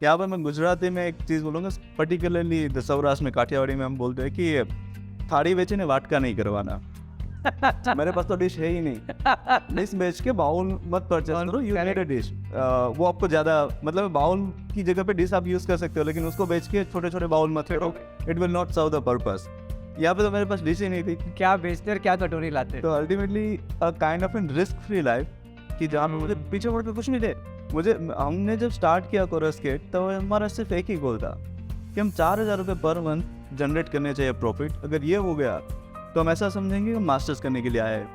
यहाँ पर मैं गुजराती में एक चीज़ बोलूँगा, पर्टिकुलरली सौराष्ट्र में, काठियावाड़ी में हम बोलते हैं कि थाड़ी बेचे ने वाटका नहीं करवाना। मेरे पास तो डिश है ही नहीं, डिश बेच के बाउल मत परचेज करो, यू नीड अ डिश। वो आपको ज़्यादा मतलब बाउल की जगह पे डिश आप यूज़ कर सकते हो, लेकिन उसको बेच के छोटे छोटे बाउल मत करो, it will not serve the purpose. यहाँ पे तो मेरे पास डिश ही नहीं थी, क्या बेचते और क्या कटोरी लाते? तो ultimately a kind of an risk free life कि जहाँ पे मुझे पीछे मुड़ के कुछ नहीं थे। हमने जब स्टार्ट किया कोरसकेट तो हमारा सिर्फ एक ही गोल था कि हम 4,000 रुपये पर मंथ जनरेट करने चाहिए प्रॉफिट। अगर ये हो गया तो हम ऐसा समझेंगे कि हम मास्टर्स करने के लिए आए हैं।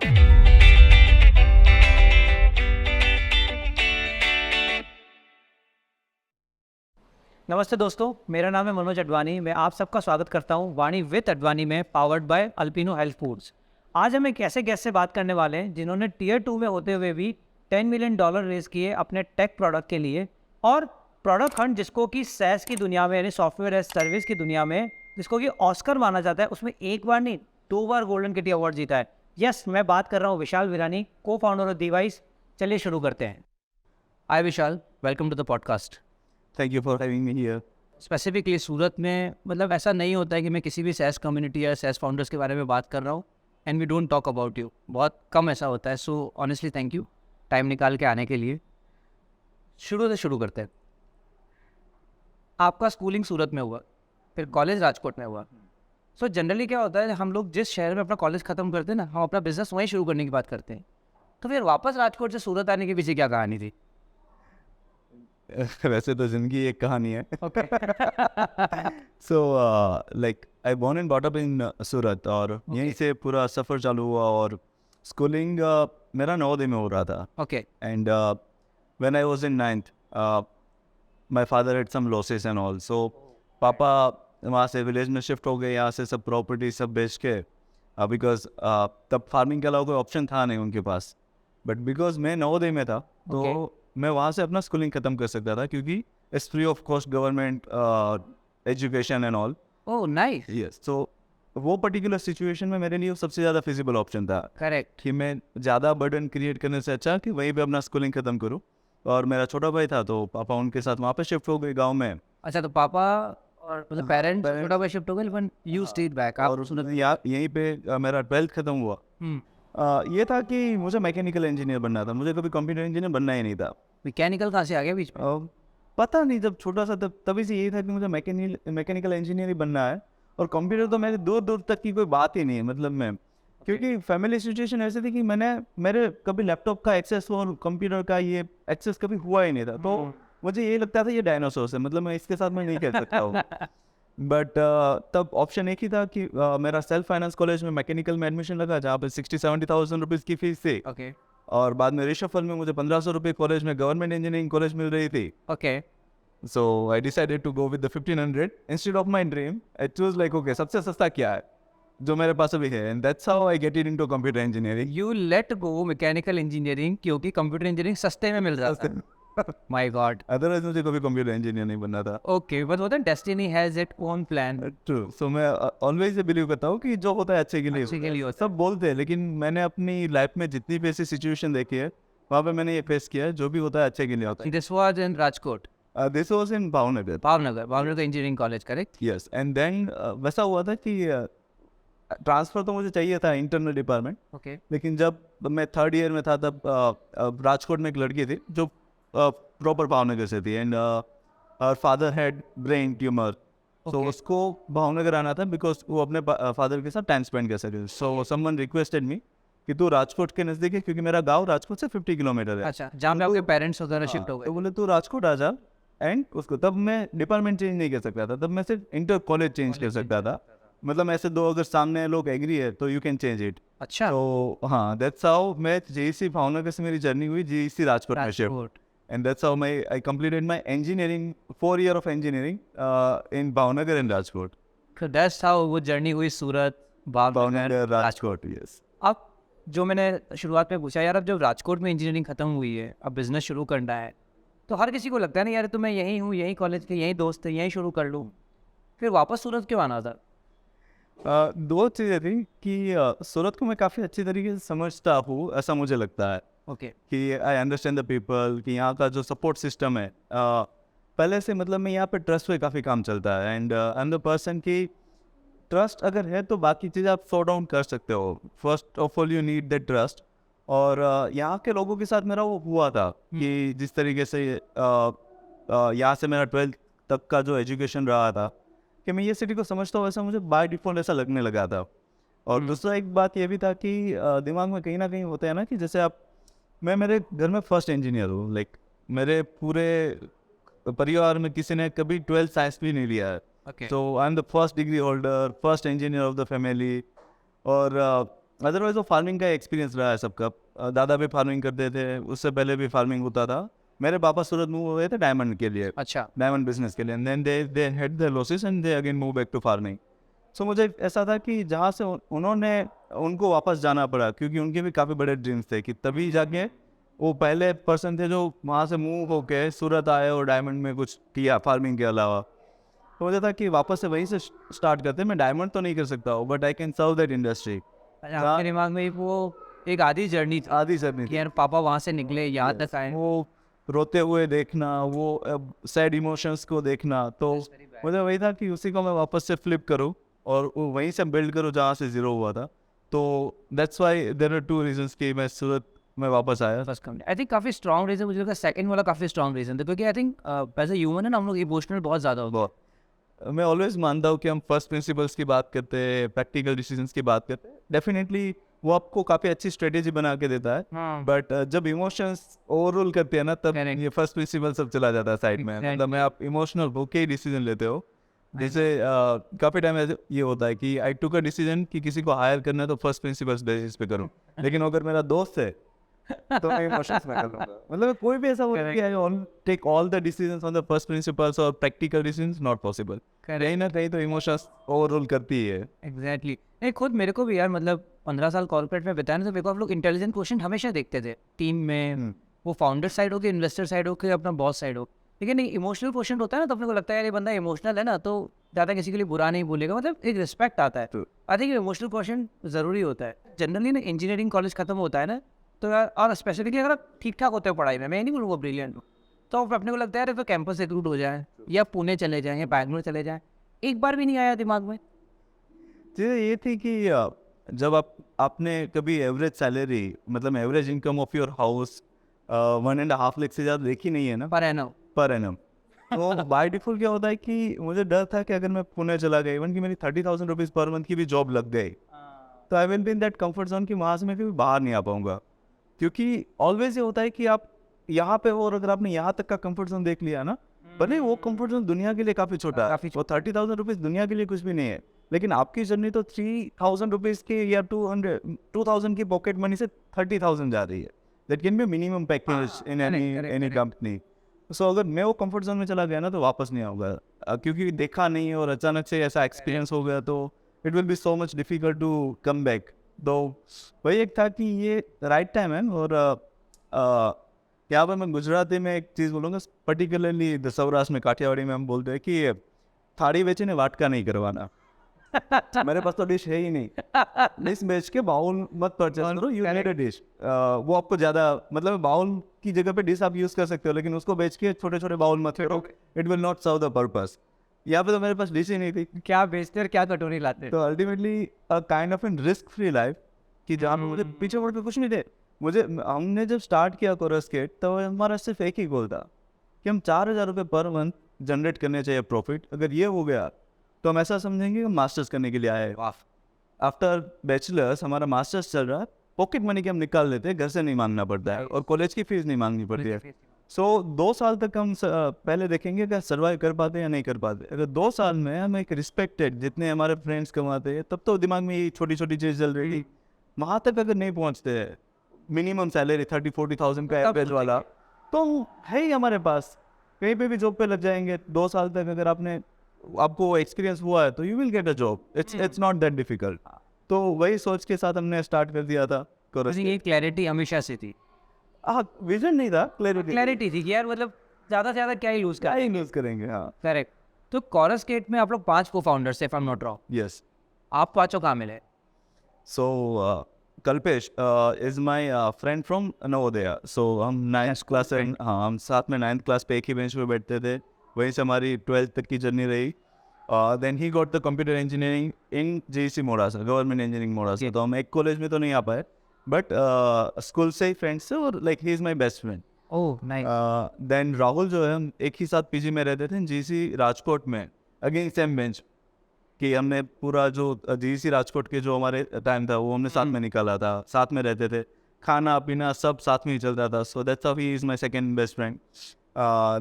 नमस्ते दोस्तों, मेरा नाम है मनोज अडवाणी। मैं आप सबका स्वागत करता हूं वाणी विद अडवाणी में, powered by Alpino health foods. आज हम एक ऐसे गेस्ट से बात करने वाले हैं जिन्होंने टियर 2 में होते हुए भी $10 मिलियन रेज किए अपने टेक प्रोडक्ट के लिए, और प्रोडक्ट हंट जिसको कि सैस की दुनिया में यानी सॉफ्टवेयर एज सर्विस की दुनिया में जिसको कि ऑस्कर माना जाता है, उसमें एक बार नहीं 2 बार गोल्डन किटी अवार्ड जीता है। यस, मैं बात कर रहा हूँ विशाल Virani, co founder of device. चलिए शुरू करते हैं। Hi Vishal, welcome to the podcast. Thank you for having me here. Specifically Surat में मतलब ऐसा नहीं होता है कि मैं किसी भी सैस कम्युनिटी या सैस फाउंडर्स के बारे में बात कर रहा हूँ and we don't talk about you. बहुत कम ऐसा होता है। So honestly thank you time निकाल के आने के लिए। शुरू से शुरू करते हैं। आपका स्कूलिंग सूरत में हुआ, फिर कॉलेज राजकोट में हुआ। सो जनरली क्या होता है, हम लोग जिस शहर में अपना कॉलेज ख़त्म करते हैं ना, हम अपना बिजनेस वहीं शुरू करने की बात करते हैं। तो फिर वापस राजकोट से सूरत आने के पीछे क्या कहानी थी? वैसे तो जिंदगी एक कहानी है। Okay. So like I born and bought up in Surat, और यहीं से पूरा सफ़र चालू हुआ। और स्कूलिंग मेरा नवोदय में हो रहा था। Okay. And when I was in ninth, my father had some losses and all, so पापा वहाँ से विलेज में शिफ्ट हो गए, यहाँ से सब प्रॉपर्टी सब बेच के, बिकॉज तब फार्मिंग के अलावा कोई ऑप्शन था नहीं उनके पास। बट बिकॉज मैं नवोदय में था तो मैं वहाँ से अपना स्कूलिंग ख़त्म कर सकता था, क्योंकि it's free of cost government education and all. Oh nice. Yes, so वो पर्टिकुलर सिचुएशन में मेरे लिए वो सबसे ज़्यादा फिजिबल ऑप्शन था। करेक्ट। कि मैं ज़्यादा बर्डन क्रिएट करने से अच्छा कि वहीं पे अपना स्कूलिंग ख़त्म करूँ। और मेरा छोटा भाई था तो पापा उनके साथ वहाँ पे शिफ्ट हो गए गाँव में। अच्छा, तो पापा और मतलब पेरेंट्स छोटा भाई शिफ्ट हो गए, वन यू स्टेड बैक। और यहीं पे मेरा 12th ख़त्म हुआ। ये था कि मुझे मैकेनिकल इंजीनियर बनना था, मुझे कभी कंप्यूटर इंजीनियर बनना ही नहीं था। मैकेनिकल कहाँ से आ गया बीच में? पता नहीं, जब छोटा सा तभी से यही था कि मुझे मैकेनिकल इंजीनियर ही बनना है। और कंप्यूटर तो मेरे दूर दूर तक की कोई बात ही नहीं है, मतलब मैं क्योंकि फैमिली सिचुएशन ऐसी थी कि मेरे कभी लैपटॉप का एक्सेस और कंप्यूटर का ये एक्सेस कभी हुआ ही नहीं था। तो मुझे ये लगता था ये डायनासोर है, मतलब मैं इसके साथ मैं नहीं खेल सकता हूँ। बट तब ऑप्शन एक ही था कि मेरा सेल्फ फाइनेंस कॉलेज में मैकेनिकल में एडमिशन लगा, जहाँ पे 60-70,000 रुपीज़ की फीस थी। ओके। और बाद में रिशफल में मुझे 1,500 रुपये कॉलेज में गवर्नमेंट इंजीनियरिंग कॉलेज मिल रही थी। Okay. So I decided to go with the 1500 instead of my dream. It was like okay, सबसे सस्ता क्या है जो मेरे पास अभी है, and that's how I get into computer engineering. You let go mechanical engineering क्योंकि कंप्यूटर इंजीनियरिंग सस्ते में मिल जाता है। My God. अदरवाइज मुझे कभी कंप्यूटर इंजीनियर नहीं बनना था। ओके, बट होता है destiny has it own plan. True. So मैं ऑलवेज ये बिलीव करता हूँ कि जो होता है अच्छे के लिए अच्छे के लिए होता सब बोलते हैं, लेकिन मैंने अपनी लाइफ में जितनी भी ऐसी सिचुएशन देखी है वहाँ पे मैंने ये फेस किया है, जो भी होता है अच्छे के लिए होता दिस वाज इन राजकोट। है। This was in Bhavnagar. Bhavnagar engineering college, correct? Yes, and then वैसा हुआ था कि ट्रांसफ़र तो मुझे चाहिए था इंटरनल डिपार्टमेंट। ओके। लेकिन जब मैं 3rd ईयर में था तब राजकोट में एक लड़की थी जो प्रॉपर भावनगर से थी, and her father had brain tumour. So उसको भावनगर आना था बिकॉज वो अपने फादर के साथ टाइम स्पेंड कर सके। सो समवन रिक्वेस्टेड मी कि तू राजकोट के नज़दीक है, क्योंकि मेरा गांव राजकोट से 50 किलोमीटर है। अच्छा, जहाँ पे आपके पेरेंट्स उधर शिफ्ट हो तो गए। बोले तू राजकोट आ जा। एंड उसको तब मैं डिपार्टमेंट चेंज नहीं कर सकता था, तब मैं सिर्फ इंटर कॉलेज चेंज कर सकता था। मतलब ऐसे दो अगर सामने लोग एग्री है तो यू कैन चेंज इट। अच्छा। तो हाँ, दैट्स हाउ मैं जेईसी भावनगर से मेरी जर्नी हुई जेईसी राजकोट में shift. And that's how I completed my engineering 4 year of engineering in Bhavnagar and Rajkot. तो दैट्स हाउ वो जर्नी हुई सूरत भावनगर राजकोट। यस। अब जो मैंने शुरुआत में पूछा यार, अब जब राजकोट में इंजीनियरिंग खत्म हुई है, अब बिजनेस शुरू करना है, तो हर किसी को लगता है ना यार तो मैं यहीं हूँ, यहीं कॉलेज के यहीं दोस्त है, यहीं शुरू कर लूँ। फिर वापस सूरत क्यों आना था? दो चीज़ें थी कि सूरत को मैं काफ़ी अच्छी तरीके से समझता हूँ, ऐसा मुझे लगता है। ओके। कि आई अंडरस्टैंड द पीपल, कि यहाँ का जो सपोर्ट सिस्टम है पहले से मतलब मैं यहाँ पे ट्रस्ट पे काफ़ी काम चलता है and I am the person की ट्रस्ट अगर है तो बाकी चीज़ें आप सॉर्ट आउट कर सकते हो. First of all you need that trust. और यहाँ के लोगों के साथ मेरा वो हुआ था कि जिस तरीके से यहाँ से मेरा 12th तक का जो एजुकेशन रहा था कि मैं ये सिटी को समझता हूँ, वैसा मुझे बाय डिफ़ॉल्ट ऐसा लगने लगा था. और दूसरा एक बात ये भी था कि दिमाग में कहीं ना कहीं होता है ना कि जैसे मैं मेरे घर में फर्स्ट इंजीनियर हूँ. लाइक मेरे पूरे परिवार में किसी ने कभी 12th साइंस भी नहीं लिया है. Okay. So I'm the first degree holder, first engineer of the family. और अदरवाइज वो फार्मिंग का एक्सपीरियंस रहा है सबका. दादा भी फार्मिंग करते थे, उससे पहले भी फार्मिंग होता था. मेरे पापा सूरत मूव हुए थे डायमंड के लिए, अच्छा. डायमंड बिजनेस के लिए. And then they had the losses and they again move back to farming. So मुझे ऐसा था कि जहाँ से उन्होंने उनको वापस जाना पड़ा क्योंकि उनके भी काफ़ी बड़े ड्रीम्स थे कि तभी जाके वो पहले पर्सन थे जो वहाँ से मूव होके सूरत आए और डायमंड में कुछ किया फार्मिंग के अलावा. तो मुझे था कि वापस से वहीं से स्टार्ट करते. मैं डायमंड तो नहीं कर सकता हूँ but I can serve that industry. आपके दिमाग में वो एक आधी जर्नी थी आदि सर कि यार पापा वहाँ से निकले यहाँ तक आए. वो रोते हुए देखना, वो सैड इमोशंस को देखना, तो मुझे वही था कि उसी को मैं वापस से फ्लिप करूँ और वो वहीं से बिल्ड करूँ जहाँ से ज़ीरो हुआ था. तो that's why there are 2 reasons कि मैं सूरत में वापस आया. फर्स्ट कम आई थिंक काफ़ी स्ट्रॉन्ग रीज़न मुझे लगता है सेकंड वाला काफ़ी स्ट्रॉन्ग रीज़न था क्योंकि I think as a human है ना हम लोग इमोशनल बहुत ज़्यादा होते हैं. बहुत मैं ऑलवेज मानता हूँ कि हम फर्स्ट प्रिंसिपल्स की बात करते हैं, प्रैक्टिकल डिसीजंस की बात करते हैं. डेफिनेटली वो आपको काफ़ी अच्छी स्ट्रेटेजी बना के देता है. बट जब इमोशंस ओवररूल करते हैं ना तब Correct. ये फर्स्ट प्रिंसिपल सब चला जाता है साइड में. Exactly. मतलब मैं आप इमोशनल होके ही डिसीजन लेते हो. जैसे काफ़ी टाइम ये होता है कि आई टुक अ डिसीजन कि किसी को हायर करना है तो फर्स्ट प्रिंसिपल्स बेसिस पे करूँ. लेकिन अगर मेरा दोस्त है तो मैं इमोशंस में कर लूँगा. मतलब कोई भी ऐसा होता है कि I take all the decisions on the first principles और प्रैक्टिकल डिसीजंस नॉट पॉसिबल. कहीं ना कहीं तो इमोशंस ओवररूल करती ही है. एग्जैक्टली. नहीं खुद मेरे को भी यार मतलब 15 साल कॉर्पोरेट में बिताया ना तो मेरे को आप लोग इंटेलिजेंट क्वेश्चन हमेशा देखते थे टीम में. वो फाउंडर साइड हो के इन्वेस्टर साइड हो के अपना बॉस साइड हो. लेकिन नहीं इमोशनल क्वेश्चन होता है ना तो अपने को लगता है यार ये बंदा इमोशनल है ना तो ज़्यादा किसी के लिए बुरा नहीं बोलेगा. मतलब एक रिस्पेक्ट आता है. आई थिंक इमोशनल क्वेश्चन ज़रूरी होता है. जनरली ना इंजीनियरिंग कॉलेज खत्म होता है ना तो यार और स्पेसिफिकली अगर आप ठीक ठाक होते हो पढ़ाई में, मैं नहीं बोलूँगा ब्रिलियंट हो, तो अपने को लगता है यार तो कैंपस रिक्रूट हो जाए या पुणे चले जाएँ या बैंगलोर चले जाएँ. एक बार भी नहीं आया दिमाग में. चीज़ें ये थी कि जब आपने कभी एवरेज सैलरी मतलब average income of your house 1.5 lakh से ज़्यादा देखी नहीं है ना पर है ना पर एनम. तो बाय डिफॉल्ट क्या होता है कि मुझे डर था कि अगर मैं पुणे चला गया इवन कि मेरी 30,000 रुपीज़ पर मंथ की भी जॉब लग गई तो I will be in that comfort zone कि वहाँ से मैं कभी बाहर नहीं आ पाऊँगा. क्योंकि ऑलवेज ये होता है कि आप यहाँ पे हो और अगर आपने यहाँ तक का कंफर्ट जोन देख लिया ना भले वो कंफर्ट जोन दुनिया के लिए काफ़ी छोटा है. वो 30,000 रुपीज़ दुनिया के लिए कुछ भी नहीं है. लेकिन आपकी जर्नी तो 3,000 रुपीज़ के या 2,000 की पॉकेट मनी से 30,000 जा रही है. That can be minimum package in any company. So अगर मैं वो कंफर्ट जोन में चला गया ना तो वापस नहीं आऊँगा. क्योंकि देखा नहीं है और अचानक से ऐसा एक्सपीरियंस हो गया तो it will be so much difficult to come back. तो वही एक था कि ये राइट टाइम है. और यहाँ पर मैं गुजराती में एक चीज़ बोलूँगा पर्टिकुलरली द सौराष्ट्र में काठियावाड़ी में हम बोलते हैं कि थाड़ी बेचे ने वाटका नहीं करवाना. मेरे पास तो डिश है ही नहीं. डिश बेच के बाउल मत परचेस करो. You need a dish. वो आपको ज़्यादा मतलब बाउल की जगह पे डिश आप यूज़ कर सकते हो लेकिन उसको बेच के छोटे छोटे बाउल मत करो. It will not serve the purpose. यहाँ पे तो मेरे पास डिश ही नहीं थी. क्या बेचते और क्या कटोरी लाते. तो ultimately a kind of an risk free life कि जहाँ पे मुझे पीछे मुड़ के कुछ नहीं थे. हमने जब स्टार्ट किया कोरस किट तो हमारा सिर्फ एक ही गोल था कि हम 4,000 रुपये पर मंथ जनरेट करने चाहिए प्रॉफिट. अगर ये हो गया तो हम ऐसा समझेंगे कि मास्टर्स करने के लिए आए. आफ्टर बैचलर्स हमारा मास्टर्स चल रहा है. पॉकेट मनी के हम निकाल लेते हैं, घर से नहीं मांगना पड़ता है और कॉलेज की फीस नहीं मांगनी पड़ती है. सो 2 साल तक हम पहले देखेंगे कि सर्वाइव कर पाते या नहीं कर पाते. अगर 2 साल में हम एक रिस्पेक्टेड जितने हमारे फ्रेंड्स कमाते हैं तब तो दिमाग में ये छोटी छोटी चीज़ चल रही थी. वहाँ तक अगर नहीं पहुँचते हैं मिनिमम सैलरी 30-40,000 का एवरेज वाला तो है ही हमारे पास. कहीं पे भी जॉब पे लग जाएंगे 2 साल तक. अगर आपको एक्सपीरियंस हुआ है तो you will get a job. It's not that difficult. तो वही सोच के साथ हमने स्टार्ट कर दिया था. ये क्लैरिटी हमेशा से थी. हाँ विजन नहीं था, क्लैरिटी थी कि यार मतलब ज़्यादा से ज़्यादा क्या ही यूज़ करेंगे. हाँ करेक्ट. तो कोरस किट में आप लोग 5 को फाउंडर्स थे, if I am not wrong. Yes. आप पाँचों कहाँ मिले? So Kalpesh is my friend from Navodaya. So हम 9th क्लास हाँ हम साथ में 9th क्लास पे एक ही बेंच पे बैठते थे. वहीं से हमारी 12th तक की जर्नी रही। Then he got the computer engineering in JEC Modasa, government engineering Modasa. तो हम एक कॉलेज में तो नहीं आ पाए, बट स्कूल से ही फ्रेंड्स थे, और like he is my best friend. Oh nice. Then Rahul जो है, हम एक ही साथ PG में रहते थे GC राजकोट में, अगेन सेम बेंच। कि हमने पूरा जो GC राजकोट के जो हमारे टाइम था वो हमने साथ में निकाला था, साथ में रहते थे, खाना पीना सब साथ में ही चलता था। So that's how he is my second best friend.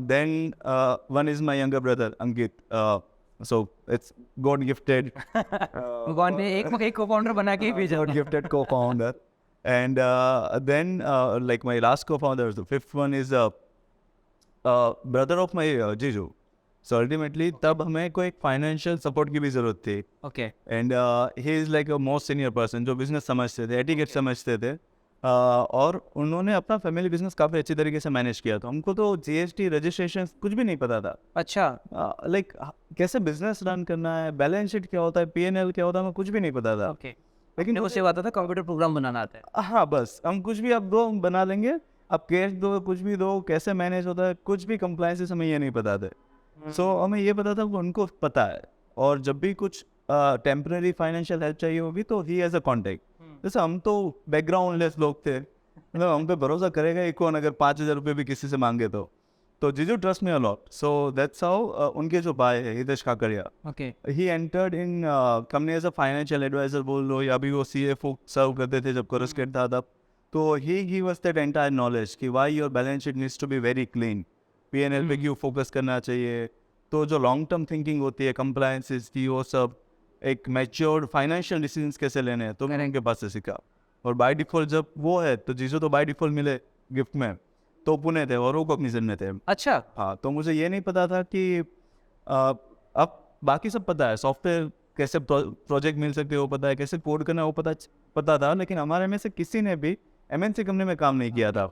Then one is my younger brother Ankit. So it's god gifted भगवान ने एक को-फाउंडर बना के ही भेजा। God gifted co-founder. And then like my last co-founder, the fifth one is brother of my Jiju. So ultimately तब हमें कोई financial support की भी ज़रूरत थी, okay and he is like a most senior person जो बिजनेस समझते थे, एटिकेट समझते थे, और उन्होंने अपना फैमिली बिजनेस काफ़ी अच्छी तरीके से मैनेज किया। था हमको तो GST रजिस्ट्रेशन कुछ भी नहीं पता था, अच्छा लाइक कैसे बिजनेस रन करना है, बैलेंस शीट क्या होता है, P&L क्या होता है, हमें कुछ भी नहीं पता था। ओके। लेकिन उसे आता था कंप्यूटर प्रोग्राम बनाना आता है। हाँ, बस हम कुछ भी अब दो हम बना लेंगे, अब कैश दो, कुछ भी दो, कैसे मैनेज होता है, कुछ भी कंप्लायंसेस हमें ये नहीं पता थे। सो हमें ये पता था कि उनको पता है, और जब भी कुछ टेम्पररी फाइनेंशियल हेल्प चाहिए होगी तो ही एज अ कॉन्टेक्ट। जैसे हम तो बैकग्राउंड लेस लोग थे, मतलब हम पे भरोसा करेगा ही कौन अगर 5,000 रुपये भी किसी से मांगे तो जीजू trust me a lot. So that's how उनके जो भाई है Hitesh Kakadiya, okay he entered in company as a financial advisor बोल लो, या अभी वो CFO सर्व करते थे जब कोरसकेट था तब। तो he give us that entire knowledge कि why your balance sheet needs to be very clean, P&L पे क्यों फोकस करना चाहिए। तो जो लॉन्ग टर्म थिंकिंग होती है, कंप्लायंसेस की, वो सब, एक मैच्योर्ड फाइनेंशियल डिसीजंस कैसे लेने हैं, तो मैंने उनके पास से सीखा। और बाय डिफॉल्ट जब वो है तो जीजू तो बाय डिफॉल्ट मिले गिफ्ट में, तो पुणे थे और वो कॉग्निजेंट में थे। अच्छा हाँ, तो मुझे ये नहीं पता था कि अब बाकी सब पता है, सॉफ्टवेयर कैसे प्रोजेक्ट मिल सकते हैं वो पता है, कैसे कोड करना है वो पता था, लेकिन हमारे में से किसी ने भी MNC कंपनी में काम नहीं किया था।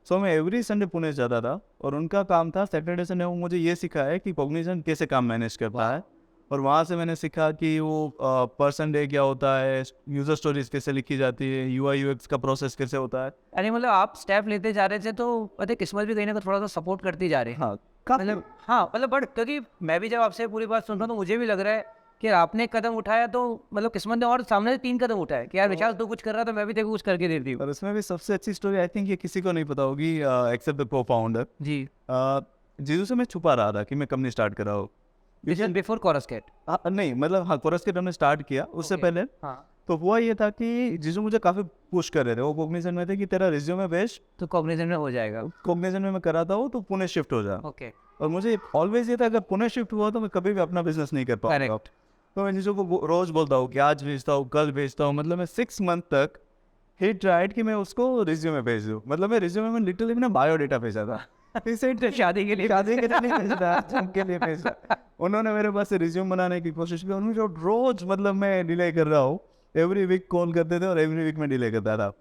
सो मैं एवरी संडे पुणे जाता था, और उनका काम था सैटरडे संडे वो मुझे ये सिखाया कि कॉग्निजेंट कैसे काम मैनेज करता है। और वहाँ से मैंने सीखा कि वो पर्सन डे क्या होता है, यूज़र स्टोरीज कैसे लिखी जाती है, UI UX का प्रोसेस कैसे होता है। अरे मतलब आप स्टेप लेते जा रहे थे तो पता किस्मत भी कहीं ना कहीं थोड़ा सा सपोर्ट करती जा रही है। हाँ, मतलब हाँ मतलब बट क्योंकि मैं भी जब आपसे पूरी बात सुन रहा हूँ तो मुझे भी लग रहा है कि आपने एक कदम उठाया तो मतलब किस्मत ने और सामने से 3 कदम उठाए कि यार विशाल तू कुछ कर रहा था, मैं भी तेरे को कुछ करके देती हूँ। और उसमें भी सबसे अच्छी स्टोरी आई थिंक ये किसी को नहीं पता होगी एक्सेप्ट द को-फाउंडर। जी जीजू से मैं छुपा रहा था कि मैं कंपनी स्टार्ट कर रहा हूँ। बिफोर कोरसकेट। नहीं, मतलब हाँ, कोरसकेट हमने स्टार्ट किया उससे पहले। हाँ तो हुआ ये था कि जीजू मुझे काफ़ी पुश कर रहे थे, वो कॉग्निजेंट में थे कि तेरा रिज्यूमे भेज, तो कॉग्निजेंट में हो जाएगा। कॉग्निजेंट में मैं कराता हूँ तो पुणे शिफ्ट हो जा। ओके और मुझे ऑलवेज ये था अगर पुणे शिफ्ट हुआ तो मैं कभी भी अपना बिजनेस नहीं कर पाऊंगा। Correct. तो मैं जीजू को रोज बोलता हूँ कि आज भेजता हूँ, कल भेजता हूँ, मतलब मैं 6 मंथ तक ही ट्राइड कि मैं उसको रिज्यूमे भेज दूँ। मतलब मैं रिज्यूमे में लिटरली मैंने बायोडेटा भेजा था। शादी के लिए शादी के लिए नहीं भेजा, जब के लिए भेजा। उन्होंने मेरे पास से रिज्यूम बनाने की कोशिश की, उन्होंने जो रोज मतलब मैं डिले कर रहा हूँ, एवरी वीक कॉल करते थे और एवरी वीक में डिले करता था।